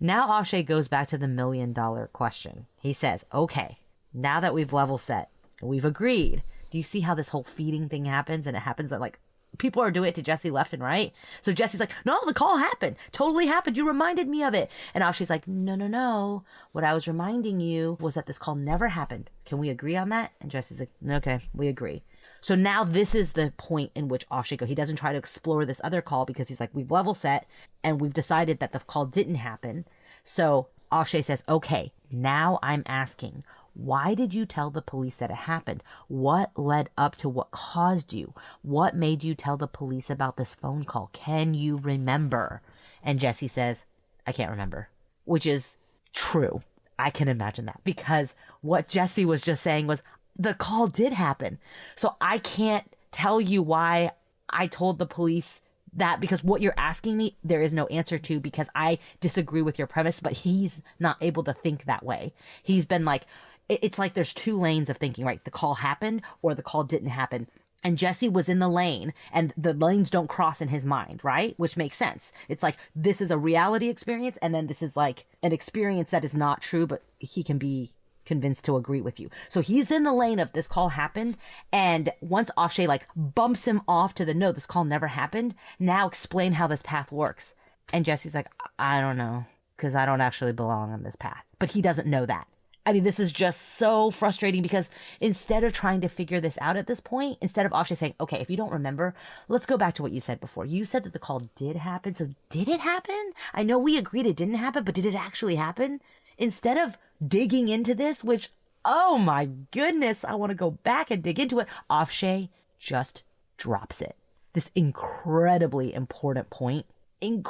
now Ofshe goes back to the $1 million question. He says, okay, now that we've level set, we've agreed. Do you see how this whole feeding thing happens? And it happens that like people are doing it to Jessie left and right. So Jessie's like, no, the call happened. Totally happened. You reminded me of it. And Ofshe's like, no. What I was reminding you was that this call never happened. Can we agree on that? And Jessie's like, okay, we agree. So now this is the point in which Ofshe goes. He doesn't try to explore this other call because he's like, we've level set and we've decided that the call didn't happen. So Ofshe says, okay, now I'm asking, why did you tell the police that it happened? What led up to what caused you? What made you tell the police about this phone call? Can you remember? And Jessie says, I can't remember, which is true. I can imagine that, because what Jessie was just saying was, the call did happen. So I can't tell you why I told the police that, because what you're asking me, there is no answer to, because I disagree with your premise, but he's not able to think that way. He's been like, it's like there's two lanes of thinking, right? The call happened or the call didn't happen. And Jessie was in the lane, and the lanes don't cross in his mind, right? Which makes sense. It's like, this is a reality experience, and then this is like an experience that is not true, but he can be convinced to agree with you. So he's in the lane of this call happened, and once Ofshe like bumps him off to the no, this call never happened, now explain how this path works. And Jessie's like, I don't know, because I don't actually belong on this path. But he doesn't know that. I mean, this is just so frustrating, because instead of trying to figure this out at this point, instead of Ofshe saying, okay, if you don't remember, let's go back to what you said before. You said that the call did happen. So did it happen? I know we agreed it didn't happen, but did it actually happen? Instead of digging into this, which, oh my goodness, I want to go back and dig into it, Ofshe just drops it. This incredibly important point. If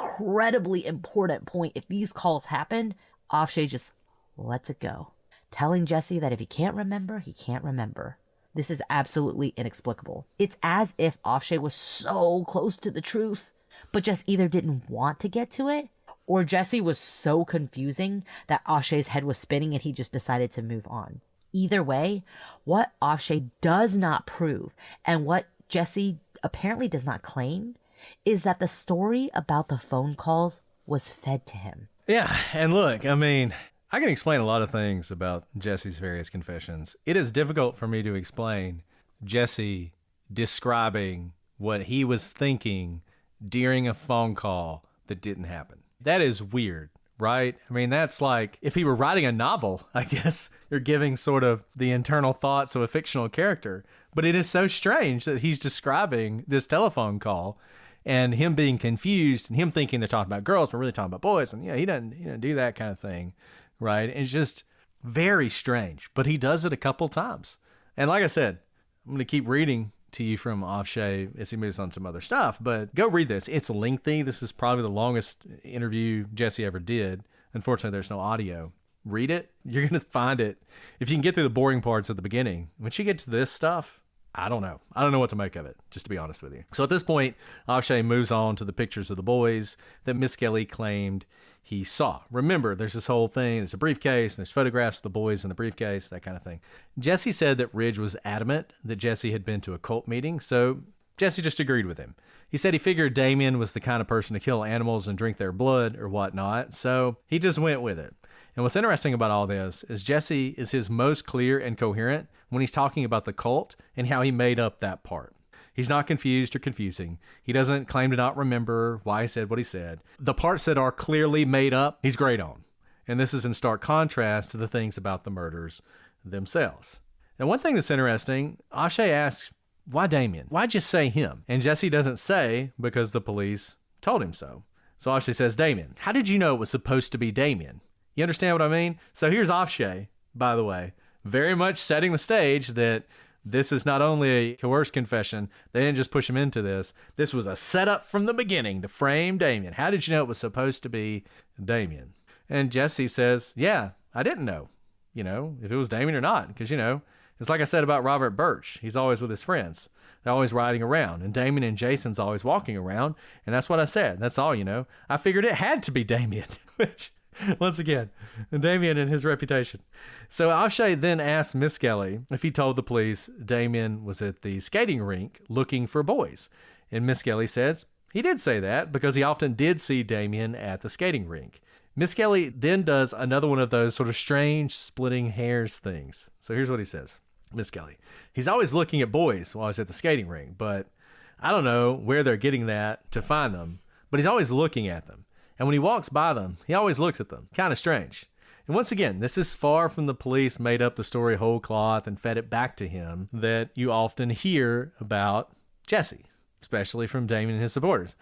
these calls happened, Ofshe just lets it go, telling Jessie that if he can't remember, he can't remember. This is absolutely inexplicable. It's as if Ofshe was so close to the truth, but just either didn't want to get to it, or Jessie was so confusing that Ofshe's head was spinning and he just decided to move on. Either way, what Ofshe does not prove, and what Jessie apparently does not claim, is that the story about the phone calls was fed to him. Yeah, and look, I mean, I can explain a lot of things about Jessie's various confessions. It is difficult for me to explain Jessie describing what he was thinking during a phone call that didn't happen. That is weird, right? I mean, that's like if he were writing a novel, I guess you're giving sort of the internal thoughts of a fictional character. But it is so strange that he's describing this telephone call and him being confused and him thinking they're talking about girls, but really talking about boys. And yeah, he doesn't do that kind of thing, right? It's just very strange, but he does it a couple times. And like I said, I'm going to keep reading to you from Ofshe as he moves on to some other stuff, but go read this. It's lengthy. This is probably the longest interview Jessie ever did. Unfortunately, there's no audio. Read it. You're going to find it. If you can get through the boring parts at the beginning, once you get to this stuff, I don't know. I don't know what to make of it, just to be honest with you. So at this point, Ofshe moves on to the pictures of the boys that Misskelley claimed he saw. Remember, there's this whole thing. There's a briefcase, and there's photographs of the boys in the briefcase, that kind of thing. Jessie said that Ridge was adamant that Jessie had been to a cult meeting, so Jessie just agreed with him. He said he figured Damien was the kind of person to kill animals and drink their blood or whatnot, so he just went with it. And what's interesting about all this is Jessie is his most clear and coherent when he's talking about the cult and how he made up that part. He's not confused or confusing. He doesn't claim to not remember why he said what he said. The parts that are clearly made up, he's great on. And this is in stark contrast to the things about the murders themselves. Now, one thing that's interesting, Ofshe asks, why Damien? Why just say him? And Jessie doesn't say because the police told him so. So Ofshe says, Damien. How did you know it was supposed to be Damien? You understand what I mean? So here's Ofshe, by the way, very much setting the stage that this is not only a coerced confession. They didn't just push him into this. This was a setup from the beginning to frame Damien. How did you know it was supposed to be Damien? And Jessie says, yeah, I didn't know, if it was Damien or not. Because, it's like I said about Robert Birch. He's always with his friends. They're always riding around. And Damien and Jason's always walking around. And that's what I said. That's all, I figured it had to be Damien, which... Once again, Damien and his reputation. So Ofshe then asked Misskelley if he told the police Damien was at the skating rink looking for boys. And Misskelley says he did say that because he often did see Damien at the skating rink. Misskelley then does another one of those sort of strange splitting hairs things. So here's what he says. Misskelley. He's always looking at boys while he's at the skating rink, but I don't know where they're getting that to find them, but he's always looking at them. And when he walks by them, he always looks at them. Kind of strange. And once again, this is far from the police made up the story whole cloth and fed it back to him that you often hear about Jessie, especially from Damien and his supporters.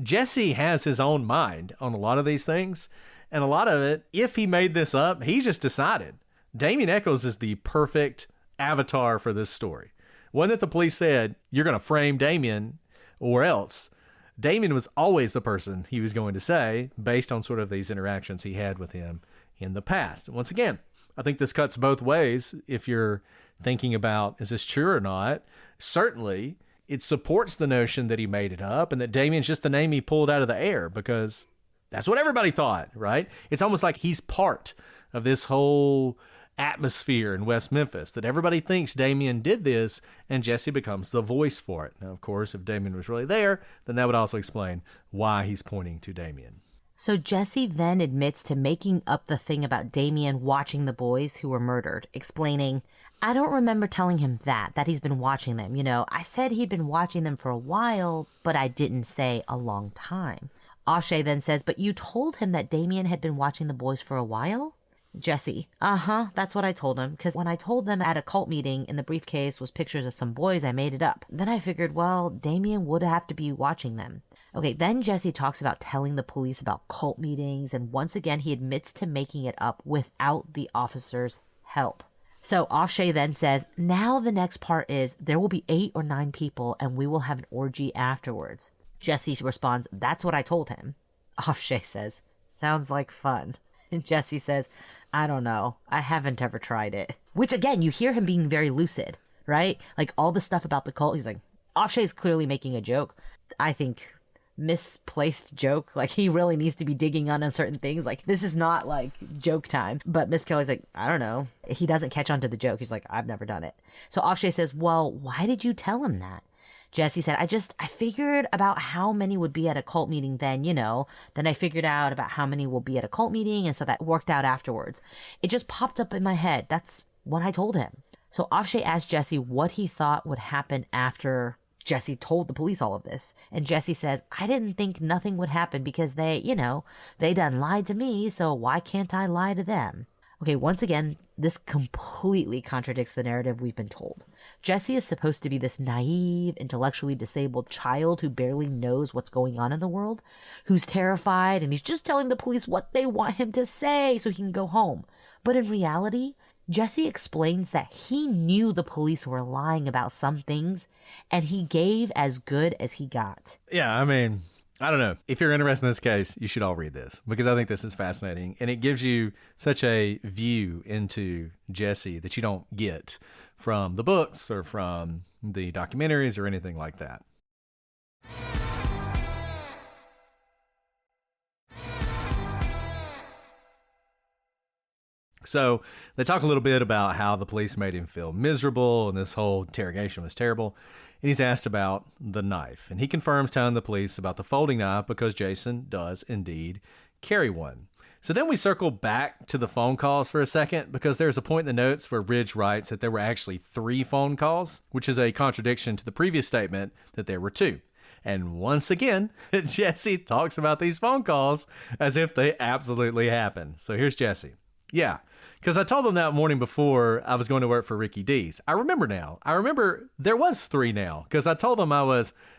Jessie has his own mind on a lot of these things. And a lot of it, if he made this up, he just decided. Damien Echols is the perfect avatar for this story. One that the police said, you're going to frame Damien or else. Damien was always the person he was going to say based on sort of these interactions he had with him in the past. Once again, I think this cuts both ways. If you're thinking about, is this true or not? Certainly, it supports the notion that he made it up and that Damien's just the name he pulled out of the air because that's what everybody thought, right? It's almost like he's part of this whole atmosphere in West Memphis, that everybody thinks Damien did this, and Jessie becomes the voice for it. Now, of course, if Damien was really there, then that would also explain why he's pointing to Damien. So Jessie then admits to making up the thing about Damien watching the boys who were murdered, explaining, I don't remember telling him that he's been watching them. I said he'd been watching them for a while, but I didn't say a long time. Ofshe then says, but you told him that Damien had been watching the boys for a while? Jessie, that's what I told him, because when I told them at a cult meeting in the briefcase was pictures of some boys, I made it up. Then I figured, well, Damien would have to be watching them. Okay, then Jessie talks about telling the police about cult meetings, and once again, he admits to making it up without the officer's help. So Ofshe then says, now the next part is there will be 8 or 9 people, and we will have an orgy afterwards. Jessie responds, that's what I told him. Ofshe says, sounds like fun. And Jessie says, I don't know. I haven't ever tried it. Which, again, you hear him being very lucid, right? Like, all the stuff about the cult, he's like, Ofshe is clearly making a joke. I think misplaced joke. Like, he really needs to be digging on certain things. Like, this is not, like, joke time. But Misskelley's like, I don't know. He doesn't catch on to the joke. He's like, I've never done it. So Ofshe says, well, why did you tell him that? Jessie said, I figured about how many would be at a cult meeting then, Then I figured out about how many will be at a cult meeting, and so that worked out afterwards. It just popped up in my head. That's what I told him. So Ofshe asked Jessie what he thought would happen after Jessie told the police all of this. And Jessie says, I didn't think nothing would happen because they done lied to me, so why can't I lie to them? Okay, once again, this completely contradicts the narrative we've been told. Jessie is supposed to be this naive, intellectually disabled child who barely knows what's going on in the world, who's terrified, and he's just telling the police what they want him to say so he can go home. But in reality, Jessie explains that he knew the police were lying about some things, and he gave as good as he got. Yeah, I mean, I don't know. If you're interested in this case, you should all read this because I think this is fascinating. And it gives you such a view into Jessie that you don't get from the books or from, the documentaries or anything like that. So they talk a little bit about how the police made him feel miserable and this whole interrogation was terrible. And he's asked about the knife. And he confirms telling the police about the folding knife because Jason does indeed carry one. So then we circle back to the phone calls for a second because there's a point in the notes where Ridge writes that there were actually 3 phone calls, which is a contradiction to the previous statement that there were 2. And once again, Jessie talks about these phone calls as if they absolutely happened. So here's Jessie. Yeah, because I told them that morning before I was going to work for Ricky D's. I remember now. I remember there was 3 now because I told them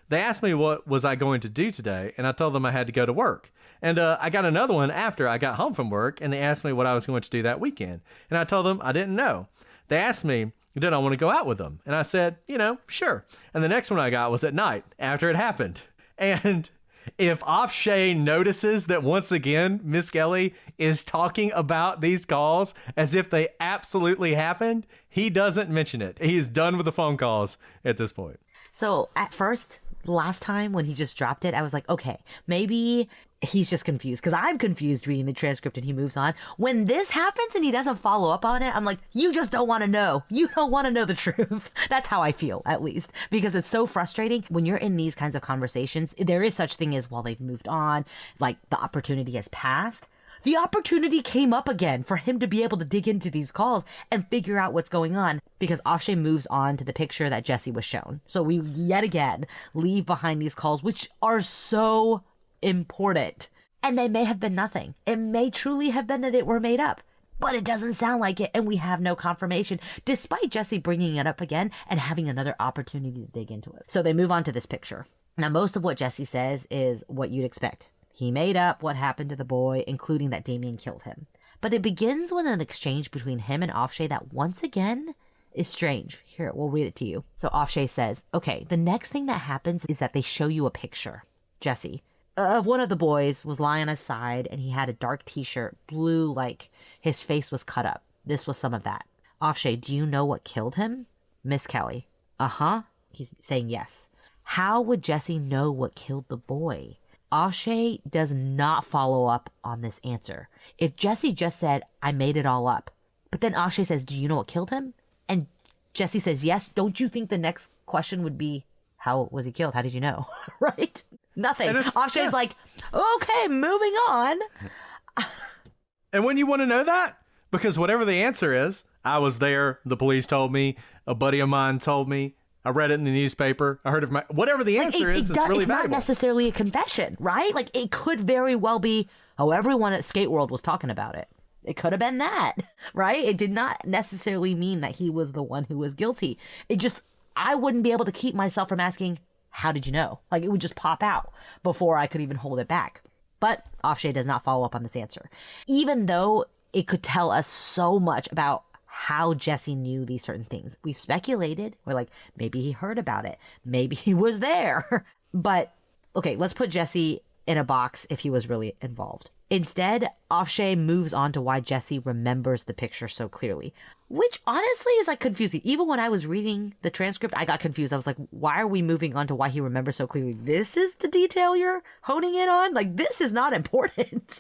they asked me what was I going to do today, and I told them I had to go to work. And I got another one after I got home from work, and they asked me what I was going to do that weekend. And I told them I didn't know. They asked me, did I want to go out with them? And I said, sure. And the next one I got was at night after it happened. And if Ofshe notices that once again, Misskelley is talking about these calls as if they absolutely happened, he doesn't mention it. He is done with the phone calls at this point. So at first, last time when he just dropped it, I was like, okay, maybe he's just confused because I'm confused reading the transcript and he moves on. When this happens and he doesn't follow up on it, I'm like, you just don't want to know. You don't want to know the truth. That's how I feel, at least, because it's so frustrating when you're in these kinds of conversations. There is such thing as, well, they've moved on, like the opportunity has passed. The opportunity came up again for him to be able to dig into these calls and figure out what's going on because Ofshe moves on to the picture that Jessie was shown. So we yet again leave behind these calls, which are so important. And they may have been nothing. It may truly have been that they were made up, but it doesn't sound like it. And we have no confirmation, despite Jessie bringing it up again and having another opportunity to dig into it. So they move on to this picture. Now, most of what Jessie says is what you'd expect. He made up what happened to the boy, including that Damien killed him. But it begins with an exchange between him and Ofshe that once again is strange. Here, we'll read it to you. So Ofshe says, okay, the next thing that happens is that they show you a picture. Jessie, of one of the boys was lying on his side and he had a dark t-shirt, blue, like his face was cut up. This was some of that. Ofshe, do you know what killed him? Misskelley, uh-huh. He's saying yes. How would Jessie know what killed the boy? Ofshe does not follow up on this answer. If Jessie just said, I made it all up, but then Ofshe says, do you know what killed him? And Jessie says, yes, don't you think the next question would be, how was he killed? How did you know? Right? Nothing. Ofshe's like, okay, moving on. And when you want to know that, because whatever the answer is, I was there, the police told me, a buddy of mine told me, I read it in the newspaper, I heard of whatever the answer is, it's really valuable. It's not necessarily a confession, right? Like, it could very well be, oh, everyone at Skate World was talking about it. It could have been that, right? It did not necessarily mean that he was the one who was guilty. It just, I wouldn't be able to keep myself from asking, how did you know? Like, it would just pop out before I could even hold it back. But Ofshe does not follow up on this answer. Even though it could tell us so much about how Jessie knew these certain things. We've speculated. We're like, maybe he heard about it. Maybe he was there. But, okay, let's put Jessie in a box if he was really involved. Instead, Ofshe moves on to why Jessie remembers the picture so clearly, which honestly is like confusing. Even when I was reading the transcript, I got confused. I was like, why are we moving on to why he remembers so clearly? This is the detail you're honing in on? Like, this is not important.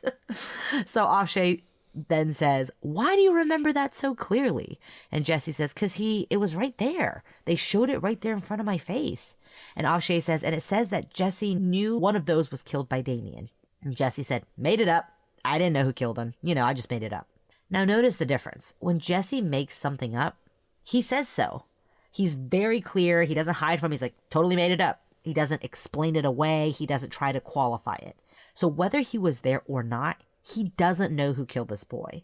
So Ofshe then says, why do you remember that so clearly? And Jessie says, because it was right there. They showed it right there in front of my face. And Ofshe says, and it says that Jessie knew one of those was killed by Damien. And Jessie said, made it up. I didn't know who killed him. I just made it up. Now notice the difference. When Jessie makes something up, he says so. He's very clear. He doesn't hide from it. He's like, totally made it up. He doesn't explain it away. He doesn't try to qualify it. So whether he was there or not, he doesn't know who killed this boy.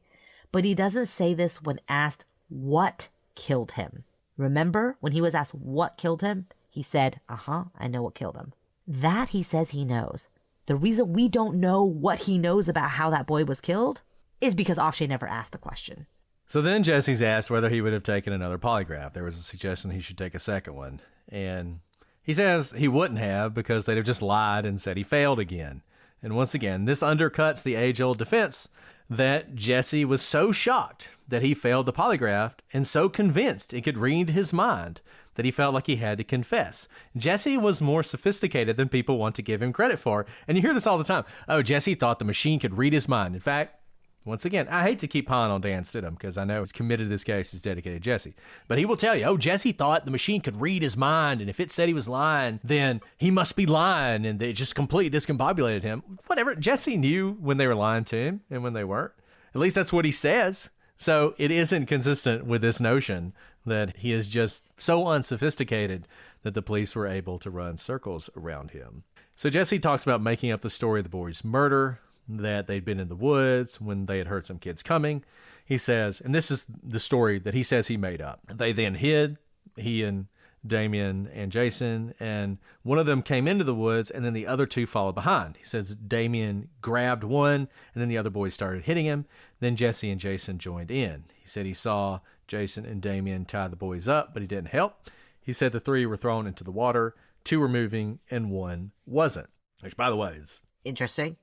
But he doesn't say this when asked what killed him. Remember, when he was asked what killed him, he said, I know what killed him. That he says he knows. The reason we don't know what he knows about how that boy was killed is because Ofshe never asked the question. So then Jessie's asked whether he would have taken another polygraph. There was a suggestion he should take a second one. And he says he wouldn't have because they'd have just lied and said he failed again. And once again, this undercuts the age-old defense that Jessie was so shocked that he failed the polygraph and so convinced it could read his mind that he felt like he had to confess. Jessie was more sophisticated than people want to give him credit for. And you hear this all the time. Oh, Jessie thought the machine could read his mind. In fact, once again, I hate to keep piling on Dan Stidham because I know he's committed to this case, he's dedicated to Jessie. But he will tell you, oh, Jessie thought the machine could read his mind, and if it said he was lying, then he must be lying, and it just completely discombobulated him. Whatever. Jessie knew when they were lying to him and when they weren't. At least that's what he says. So it isn't consistent with this notion that he is just so unsophisticated that the police were able to run circles around him. So Jessie talks about making up the story of the boys' murder, that they'd been in the woods when they had heard some kids coming. He says, and this is the story that he says he made up. They then hid, he and Damien and Jason, and one of them came into the woods and then the other two followed behind. He says Damien grabbed one and then the other boys started hitting him. Then Jessie and Jason joined in. He said he saw Jason and Damien tie the boys up, but he didn't help. He said the 3 were thrown into the water, 2 were moving, and 1 wasn't. Which, by the way, is interesting.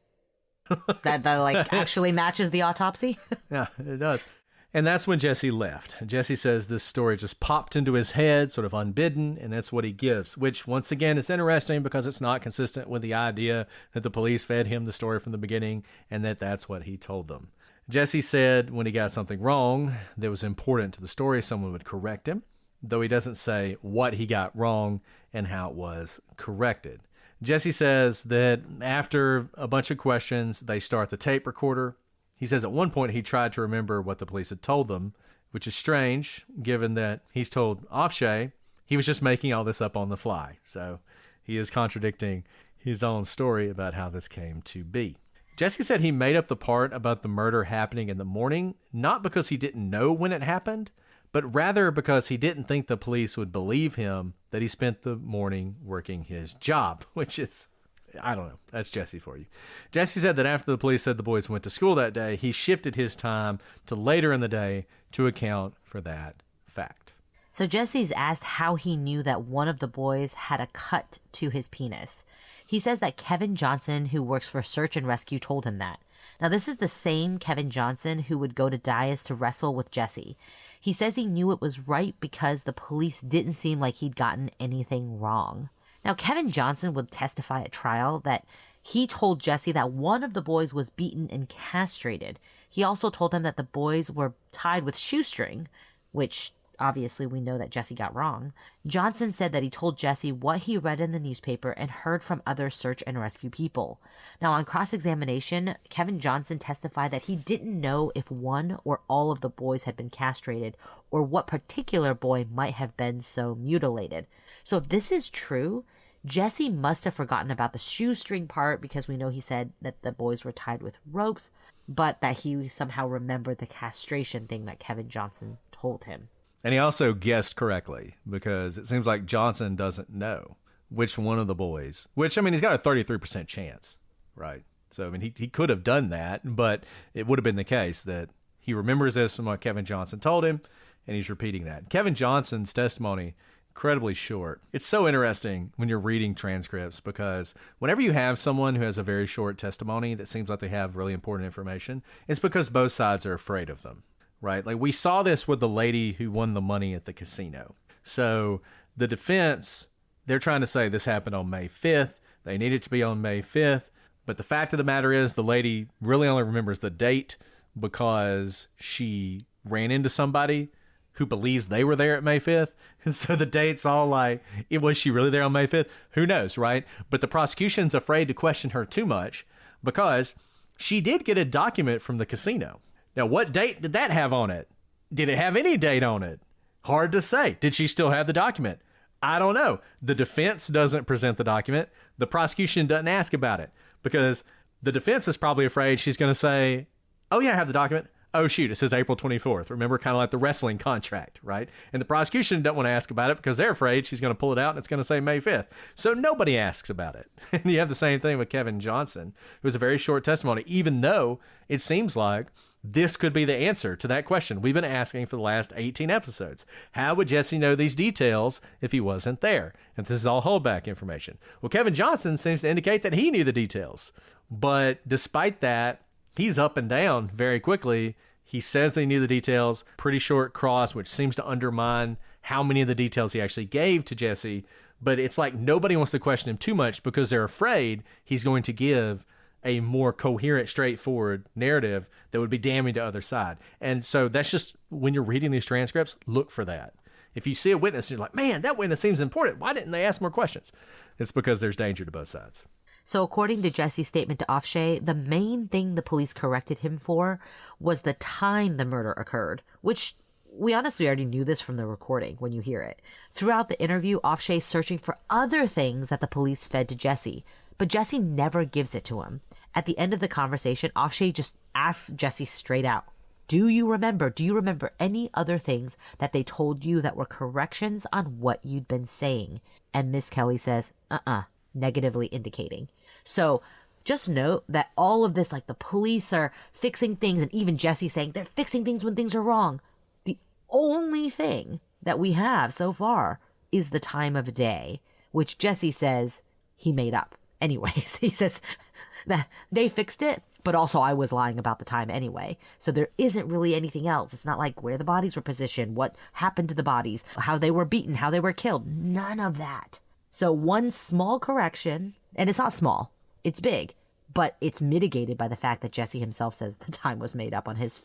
that like actually matches the autopsy. Yeah, it does. And that's when Jessie left. Jessie says this story just popped into his head, sort of unbidden, and that's what he gives, which once again is interesting because it's not consistent with the idea that the police fed him the story from the beginning and that that's what he told them. Jessie said when he got something wrong that was important to the story, someone would correct him, though he doesn't say what he got wrong and how it was corrected. Jessie says that after a bunch of questions, they start the tape recorder. He says at one point he tried to remember what the police had told them, which is strange given that he's told Ofshe he was just making all this up on the fly. So he is contradicting his own story about how this came to be. Jessie said he made up the part about the murder happening in the morning, not because he didn't know when it happened, but rather because he didn't think the police would believe him that he spent the morning working his job, which is, I don't know. That's Jessie for you. Jessie said that after the police said the boys went to school that day, he shifted his time to later in the day to account for that fact. So Jessie's asked how he knew that one of the boys had a cut to his penis. He says that Kevin Johnson, who works for Search and Rescue, told him that. Now, this is the same Kevin Johnson who would go to Dias to wrestle with Jessie. He says he knew it was right because the police didn't seem like he'd gotten anything wrong. Now, Kevin Johnson would testify at trial that he told Jessie that one of the boys was beaten and castrated. He also told him that the boys were tied with shoestring, which obviously we know that Jessie got wrong. Johnson said that he told Jessie what he read in the newspaper and heard from other search and rescue people. Now, on cross-examination, Kevin Johnson testified that he didn't know if one or all of the boys had been castrated or what particular boy might have been so mutilated. So if this is true, Jessie must have forgotten about the shoestring part because we know he said that the boys were tied with ropes, but that he somehow remembered the castration thing that Kevin Johnson told him. And he also guessed correctly because it seems like Johnson doesn't know which one of the boys, which, I mean, he's got a 33% chance, right? So, I mean, he could have done that, but it would have been the case that he remembers this from what Kevin Johnson told him, and he's repeating that. Kevin Johnson's testimony, incredibly short. It's so interesting when you're reading transcripts because whenever you have someone who has a very short testimony that seems like they have really important information, it's because both sides are afraid of them. Right? Like we saw this with the lady who won the money at the casino. So the defense, they're trying to say this happened on May 5th. They need it to be on May 5th. But the fact of the matter is the lady really only remembers the date because she ran into somebody who believes they were there at May 5th. And so the date's all like, was she really there on May 5th? Who knows, right? But the prosecution's afraid to question her too much because she did get a document from the casino. Now, what date did that have on it? Did it have any date on it? Hard to say. Did she still have the document? I don't know. The defense doesn't present the document. The prosecution doesn't ask about it because the defense is probably afraid she's going to say, oh, yeah, I have the document. Oh, shoot, it says April 24th. Remember, kind of like the wrestling contract, right? And the prosecution doesn't want to ask about it because they're afraid she's going to pull it out and it's going to say May 5th. So nobody asks about it. And you have the same thing with Kevin Johnson, who was a very short testimony, even though it seems like this could be the answer to that question we've been asking for the last 18 episodes. How would Jessie know these details if he wasn't there? And this is all holdback information. Well, Kevin Johnson seems to indicate that he knew the details. But despite that, he's up and down very quickly. He says they knew the details. Pretty short cross, which seems to undermine how many of the details he actually gave to Jessie, but it's like nobody wants to question him too much because they're afraid he's going to give a more coherent, straightforward narrative that would be damning to other side. And so that's just, when you're reading these transcripts, look for that. If you see a witness and you're like, man, that witness seems important, why didn't they ask more questions? It's because there's danger to both sides. So according to Jessie's statement to Ofshe, the main thing the police corrected him for was the time the murder occurred, which we honestly already knew this from the recording when you hear it. Throughout the interview, Ofshe's searching for other things that the police fed to Jessie, but Jessie never gives it to him. At the end of the conversation, Ofshe just asks Jessie straight out, do you remember any other things that they told you that were corrections on what you'd been saying? And Misskelley says, negatively indicating. So just note that all of this, like the police are fixing things, and even Jessie saying they're fixing things when things are wrong. The only thing that we have so far is the time of day, which Jessie says he made up. Anyways, he says that they fixed it, but also I was lying about the time anyway. So there isn't really anything else. It's not like where the bodies were positioned, what happened to the bodies, how they were beaten, how they were killed. None of that. So one small correction, and it's not small, it's big, but it's mitigated by the fact that Jessie himself says the time was made up on his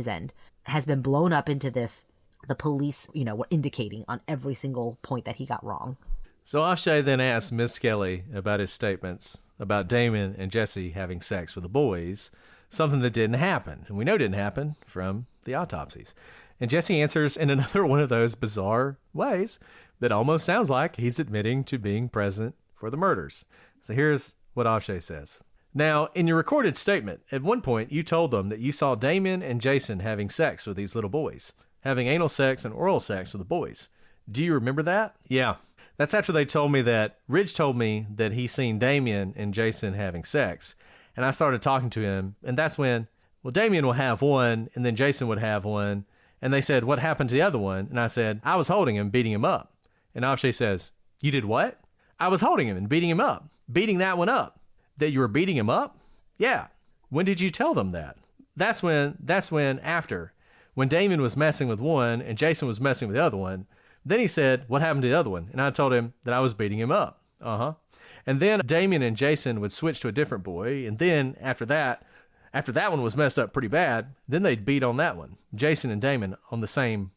end, has been blown up into this. The police, were indicating on every single point that he got wrong. So Ofshe then asked Misskelley about his statements about Damon and Jessie having sex with the boys, something that didn't happen, and we know didn't happen from the autopsies. And Jessie answers in another one of those bizarre ways that almost sounds like he's admitting to being present for the murders. So here's what Ofshe says. Now, in your recorded statement, at one point you told them that you saw Damon and Jason having sex with these little boys, having anal sex and oral sex with the boys. Do you remember that? Yeah. That's after they told me that Ridge told me that he seen Damien and Jason having sex. And I started talking to him, and that's when, well, Damien will have one, and then Jason would have one. And they said, what happened to the other one? And I said, I was holding him, beating him up. And Ofshe says, you did what? I was holding him and beating him up. Beating that one up. That you were beating him up? Yeah. When did you tell them that? That's when after. When Damien was messing with one and Jason was messing with the other one. Then he said, what happened to the other one? And I told him that I was beating him up. And then Damien and Jason would switch to a different boy. And then after that one was messed up pretty bad, then they'd beat on that one. Jason and Damon on the same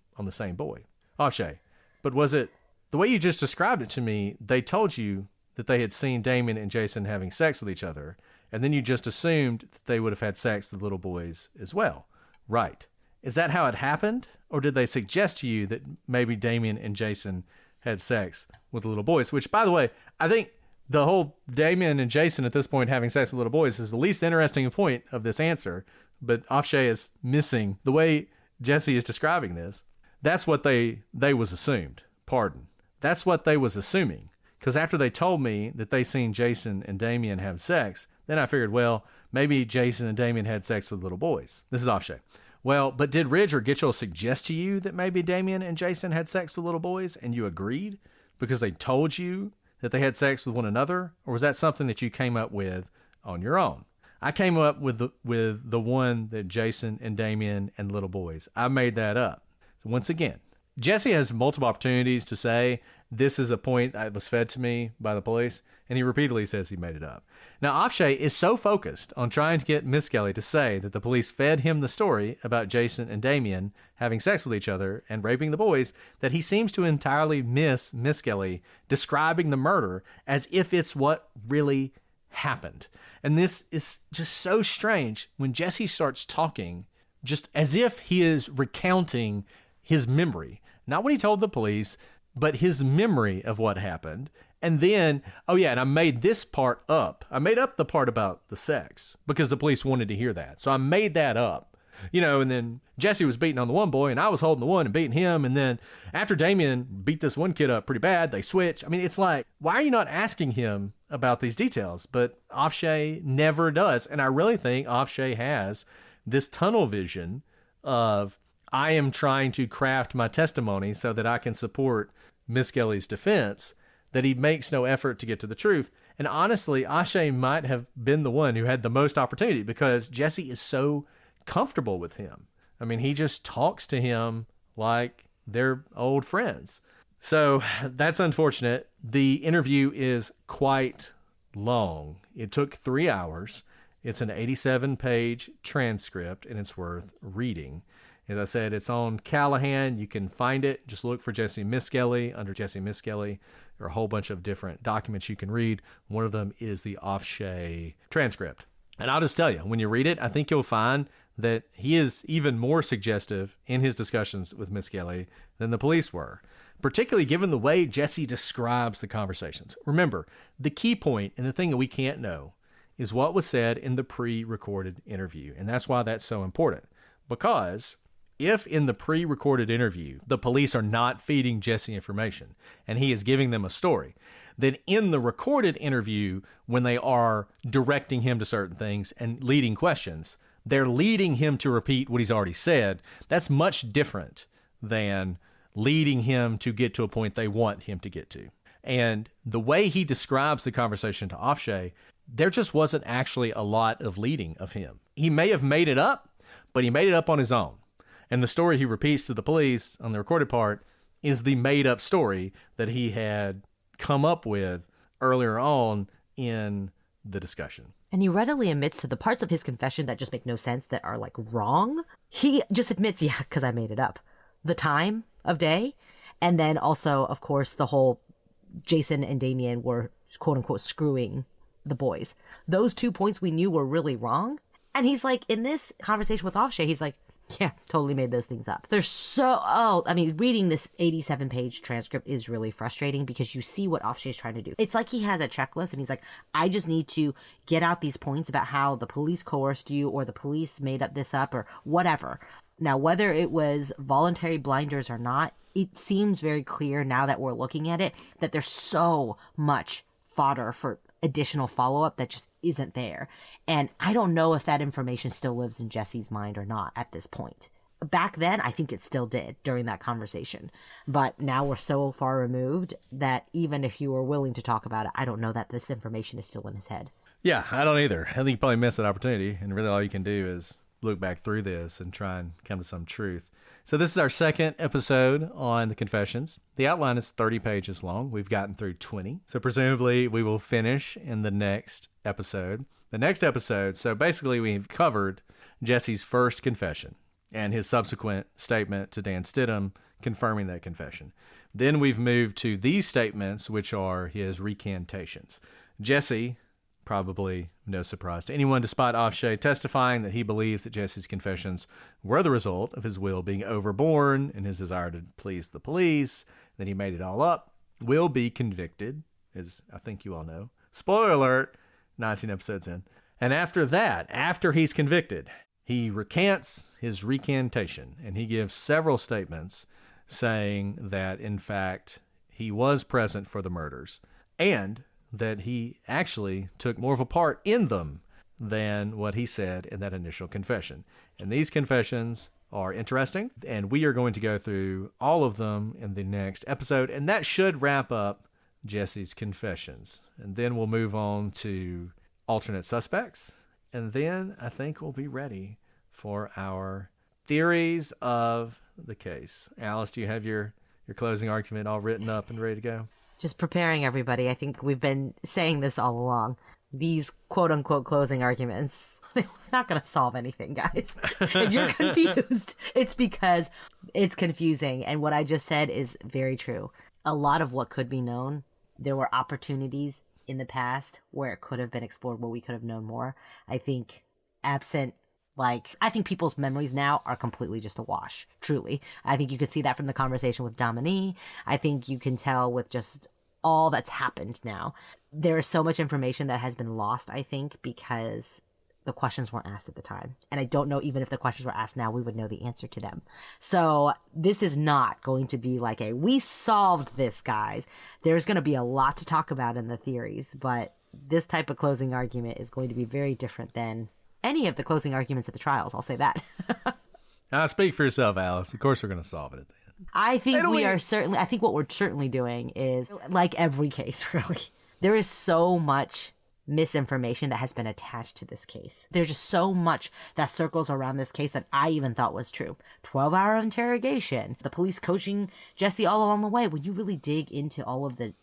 boy. Ofshe. But was it, the way you just described it to me, they told you that they had seen Damon and Jason having sex with each other, and then you just assumed that they would have had sex with little boys as well. Right. Is that how it happened? Or did they suggest to you that maybe Damien and Jason had sex with little boys? Which, by the way, I think the whole Damien and Jason at this point having sex with little boys is the least interesting point of this answer. But Ofshe is missing the way Jessie is describing this. That's what they was assumed. Pardon. That's what they was assuming. Because after they told me that they seen Jason and Damien have sex, then I figured, well, maybe Jason and Damien had sex with little boys. This is Ofshe. Well, but did Ridge or Gitchell suggest to you that maybe Damien and Jason had sex with little boys and you agreed because they told you that they had sex with one another? Or was that something that you came up with on your own? I came up with the one that Jason and Damien and little boys. I made that up. So once again, Jessie has multiple opportunities to say this is a point that was fed to me by the police, and he repeatedly says he made it up. Now, Ofshe is so focused on trying to get Misskelley to say that the police fed him the story about Jason and Damien having sex with each other and raping the boys that he seems to entirely miss Misskelley describing the murder as if it's what really happened. And this is just so strange when Jessie starts talking just as if he is recounting his memory. Not what he told the police, but his memory of what happened. And then, oh yeah, and I made this part up. I made up the part about the sex because the police wanted to hear that. So I made that up, and then Jessie was beating on the one boy and I was holding the one and beating him. And then after Damien beat this one kid up pretty bad, they switch. I mean, it's like, why are you not asking him about these details? But Ofshe never does. And I really think Ofshe has this tunnel vision of, I am trying to craft my testimony so that I can support Misskelley's defense, that he makes no effort to get to the truth. And honestly, Ofshe might have been the one who had the most opportunity because Jessie is so comfortable with him. I mean, he just talks to him like they're old friends. So that's unfortunate. The interview is quite long. It took 3 hours. It's an 87-page transcript, and it's worth reading. As I said, it's on Callahan. You can find it. Just look for Jessie Misskelley under Jessie Misskelley. There are a whole bunch of different documents you can read. One of them is the Ofshe transcript. And I'll just tell you, when you read it, I think you'll find that he is even more suggestive in his discussions with Misskelley than the police were, particularly given the way Jessie describes the conversations. Remember, the key point and the thing that we can't know is what was said in the pre-recorded interview. And that's why that's so important. Because if in the pre-recorded interview, the police are not feeding Jessie information and he is giving them a story, then in the recorded interview, when they are directing him to certain things and leading questions, they're leading him to repeat what he's already said. That's much different than leading him to get to a point they want him to get to. And the way he describes the conversation to Ofshe, there just wasn't actually a lot of leading of him. He may have made it up, but he made it up on his own. And the story he repeats to the police on the recorded part is the made-up story that he had come up with earlier on in the discussion. And he readily admits to the parts of his confession that just make no sense, that are like wrong. He just admits, yeah, because I made it up. The time of day. And then also, of course, the whole Jason and Damien were quote unquote screwing the boys. Those 2 points we knew were really wrong. And he's like, in this conversation with Ofshe, he's like, yeah, totally made those things up. Reading this 87-page transcript is really frustrating because you see what Ofshe is trying to do. It's like he has a checklist and he's like, I just need to get out these points about how the police coerced you or the police made this up or whatever. Now, whether it was voluntary blinders or not, it seems very clear now that we're looking at it that there's so much fodder for additional follow-up that just isn't there. And I don't know if that information still lives in Jessie's mind or not at this point. Back then, I think it still did during that conversation. But now we're so far removed that even if you were willing to talk about it, I don't know that this information is still in his head. Yeah, I don't either. I think you probably missed that opportunity. And really all you can do is look back through this and try and come to some truth. So this is our second episode on the confessions. The outline is 30 pages long. We've gotten through 20. So presumably we will finish in the next episode. The next episode, so basically we've covered Jesse's first confession and his subsequent statement to Dan Stidham confirming that confession. Then we've moved to these statements, which are his recantations. Jesse, probably no surprise to anyone, despite Ofshe testifying that he believes that Jesse's confessions were the result of his will being overborne and his desire to please the police, that he made it all up, will be convicted, as I think you all know. Spoiler alert, 19 episodes in. And after that, after he's convicted, he recants his recantation, and he gives several statements saying that, in fact, he was present for the murders, and that he actually took more of a part in them than what he said in that initial confession. And these confessions are interesting, and we are going to go through all of them in the next episode, and that should wrap up Jesse's confessions. And then we'll move on to alternate suspects, and then I think we'll be ready for our theories of the case. Alice, do you have your closing argument all written up and ready to go? Just preparing everybody. I think we've been saying this all along. These quote-unquote closing arguments, they're not going to solve anything, guys. If you're confused, it's because it's confusing. And what I just said is very true. A lot of what could be known, there were opportunities in the past where it could have been explored, where we could have known more. I think I think people's memories now are completely just a wash, truly. I think you could see that from the conversation with Dominique. I think you can tell with just all that's happened now. There is so much information that has been lost, I think, because the questions weren't asked at the time. And I don't know, even if the questions were asked now, we would know the answer to them. So this is not going to be like we solved this, guys. There's going to be a lot to talk about in the theories, but this type of closing argument is going to be very different than any of the closing arguments at the trials. I'll say that. Now, speak for yourself, Alice. Of course we're going to solve it at the end. I think what we're certainly doing is, like every case, really, there is so much misinformation that has been attached to this case. There's just so much that circles around this case that I even thought was true. 12-hour interrogation, the police coaching Jessie all along the way. When you really dig into all of the,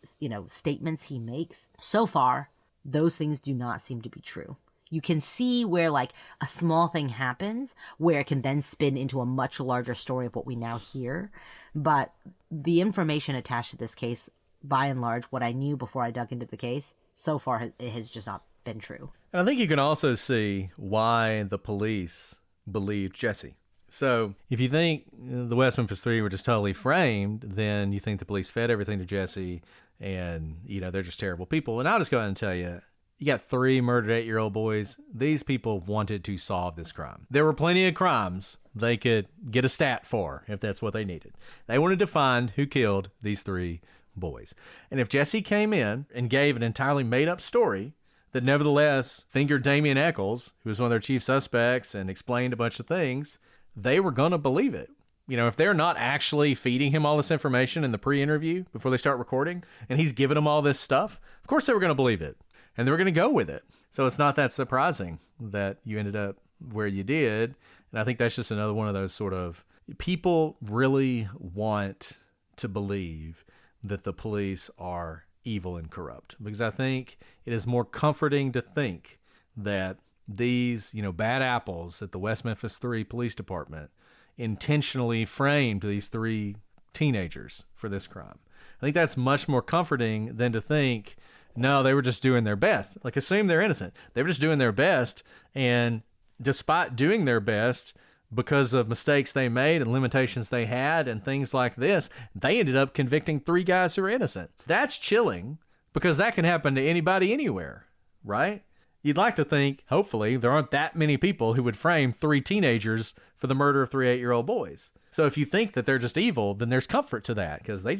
statements he makes, so far, those things do not seem to be true. You can see where like a small thing happens where it can then spin into a much larger story of what we now hear. But the information attached to this case, by and large, what I knew before I dug into the case, so far it has just not been true. And I think you can also see why the police believed Jessie. So if you think the West Memphis Three were just totally framed, then you think the police fed everything to Jessie and, they're just terrible people. And I'll just go ahead and tell you, you got 3 murdered 8-year-old boys. These people wanted to solve this crime. There were plenty of crimes they could get a stat for if that's what they needed. They wanted to find who killed these 3 boys. And if Jessie came in and gave an entirely made-up story that nevertheless fingered Damien Eccles, who was one of their chief suspects, and explained a bunch of things, they were going to believe it. If they're not actually feeding him all this information in the pre-interview before they start recording, and he's giving them all this stuff, of course they were going to believe it. And they were going to go with it. So it's not that surprising that you ended up where you did. And I think that's just another one of those sort of, people really want to believe that the police are evil and corrupt. Because I think it is more comforting to think that these, bad apples at the West Memphis 3 Police Department intentionally framed these 3 teenagers for this crime. I think that's much more comforting than to think, no, they were just doing their best. Like, assume they're innocent. They were just doing their best. And despite doing their best, because of mistakes they made and limitations they had and things like this, they ended up convicting 3 guys who are innocent. That's chilling, because that can happen to anybody anywhere, right? You'd like to think, hopefully, there aren't that many people who would frame 3 teenagers for the murder of 3 8-year-old boys. So if you think that they're just evil, then there's comfort to that, because they were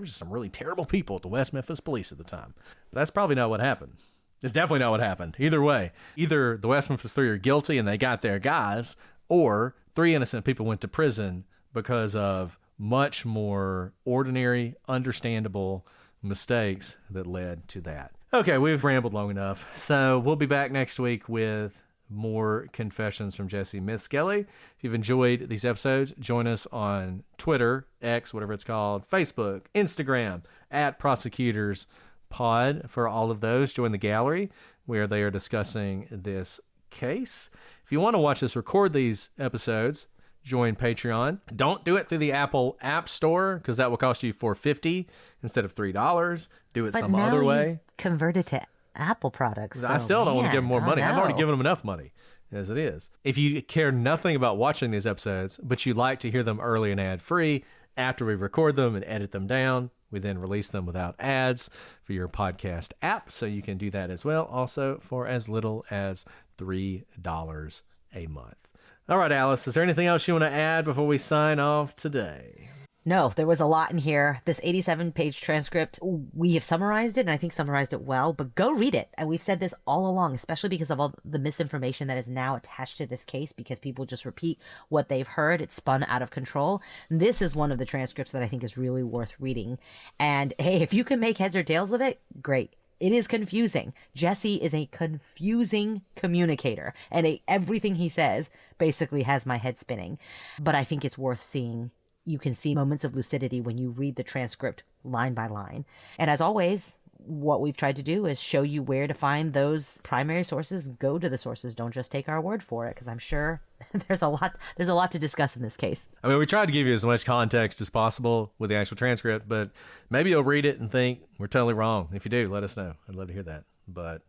just some really terrible people at the West Memphis Police at the time. But that's probably not what happened. It's definitely not what happened. Either way, either the West Memphis 3 are guilty and they got their guys, or 3 innocent people went to prison because of much more ordinary, understandable mistakes that led to that. Okay, we've rambled long enough. So we'll be back next week with more confessions from Jessie Misskelley. If you've enjoyed these episodes, join us on Twitter, X, whatever it's called, Facebook, Instagram, at Prosecutors Pod for all of those. Join the gallery where they are discussing this case. If you want to watch us record these episodes, join Patreon. Don't do it through the Apple App Store, because that will cost you $4.50 instead of $3. Do it some other way. Converted to Apple products. I still don't want to give them more money. I've already given them enough money as it is. If you care nothing about watching these episodes, but you like to hear them early and ad-free, after we record them and edit them down, we then release them without ads for your podcast app. So you can do that as well, also for as little as $3 a month. All right, Alice, is there anything else you want to add before we sign off today? No, there was a lot in here. This 87-page transcript, we have summarized it, and I think summarized it well, but go read it. And we've said this all along, especially because of all the misinformation that is now attached to this case, because people just repeat what they've heard. It's spun out of control. This is one of the transcripts that I think is really worth reading. And hey, if you can make heads or tails of it, great. It is confusing. Jessie is a confusing communicator, and everything he says basically has my head spinning. But I think it's worth seeing. You can see moments of lucidity when you read the transcript line by line. And as always, what we've tried to do is show you where to find those primary sources. Go to the sources. Don't just take our word for it, because I'm sure there's a lot to discuss in this case. I mean, we tried to give you as much context as possible with the actual transcript, but maybe you'll read it and think we're totally wrong. If you do, let us know. I'd love to hear that. But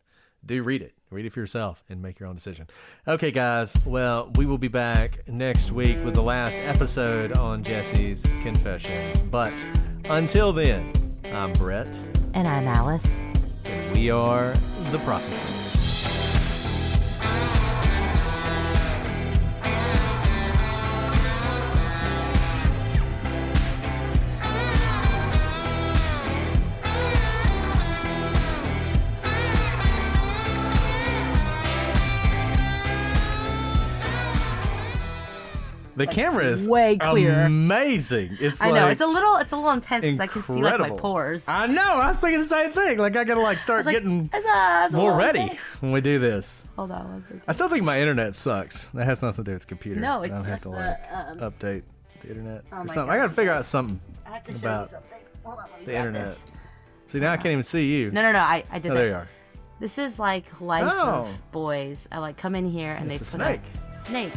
do read it. Read it for yourself and make your own decision. Okay, guys. Well, we will be back next week with the last episode on Jessie's Confessions. But until then, I'm Brett. And I'm Alice. And we are the Prosecutors. The camera is way clearer. Amazing. It's I know it's a little intense because I can see like my incredible. pores. I know. I was thinking the same thing. Like I gotta like start getting It's a more little ready intense. when we do this. Hold on one second. I still think my internet sucks. That has nothing to do with the computer. No, it's I don't have just to the, like update the internet oh or my something. I gosh, gotta figure out something I have to show about you something. Hold on, let me the grab internet. this. See, now I can't even see you. No, I did Oh, that. there you are. This is like life Oh. of boys. I like come in here and It's they a put snake. a snake.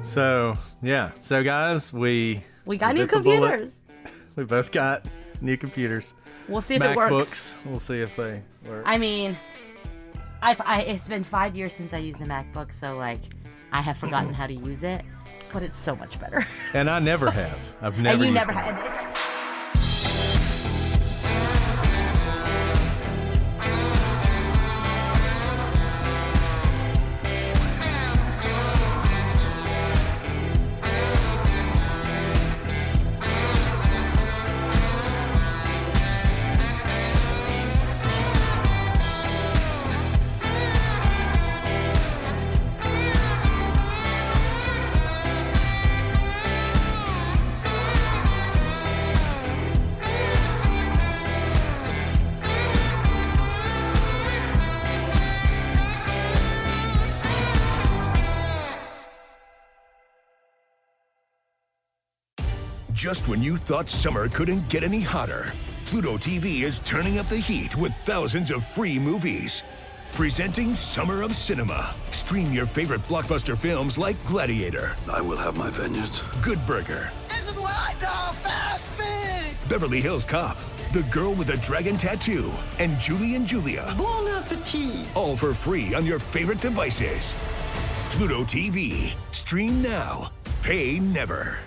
So yeah. So guys, we got new bit the bullet. computers. We both got new computers. We'll see if it works. MacBooks. We'll see if they work. I mean, it's been 5 years since I used a MacBook, so like I have forgotten how to use it, but it's so much better. And I never have. I've never And you used never it. had. and it's- Just when you thought summer couldn't get any hotter, Pluto TV is turning up the heat with thousands of free movies. Presenting Summer of Cinema. Stream your favorite blockbuster films like Gladiator, I will have my vengeance. Good Burger, This is what I call fast food. Beverly Hills Cop, The Girl with a Dragon Tattoo, and Julie and Julia. Bon appetit. All for free on your favorite devices. Pluto TV. Stream now. Pay never.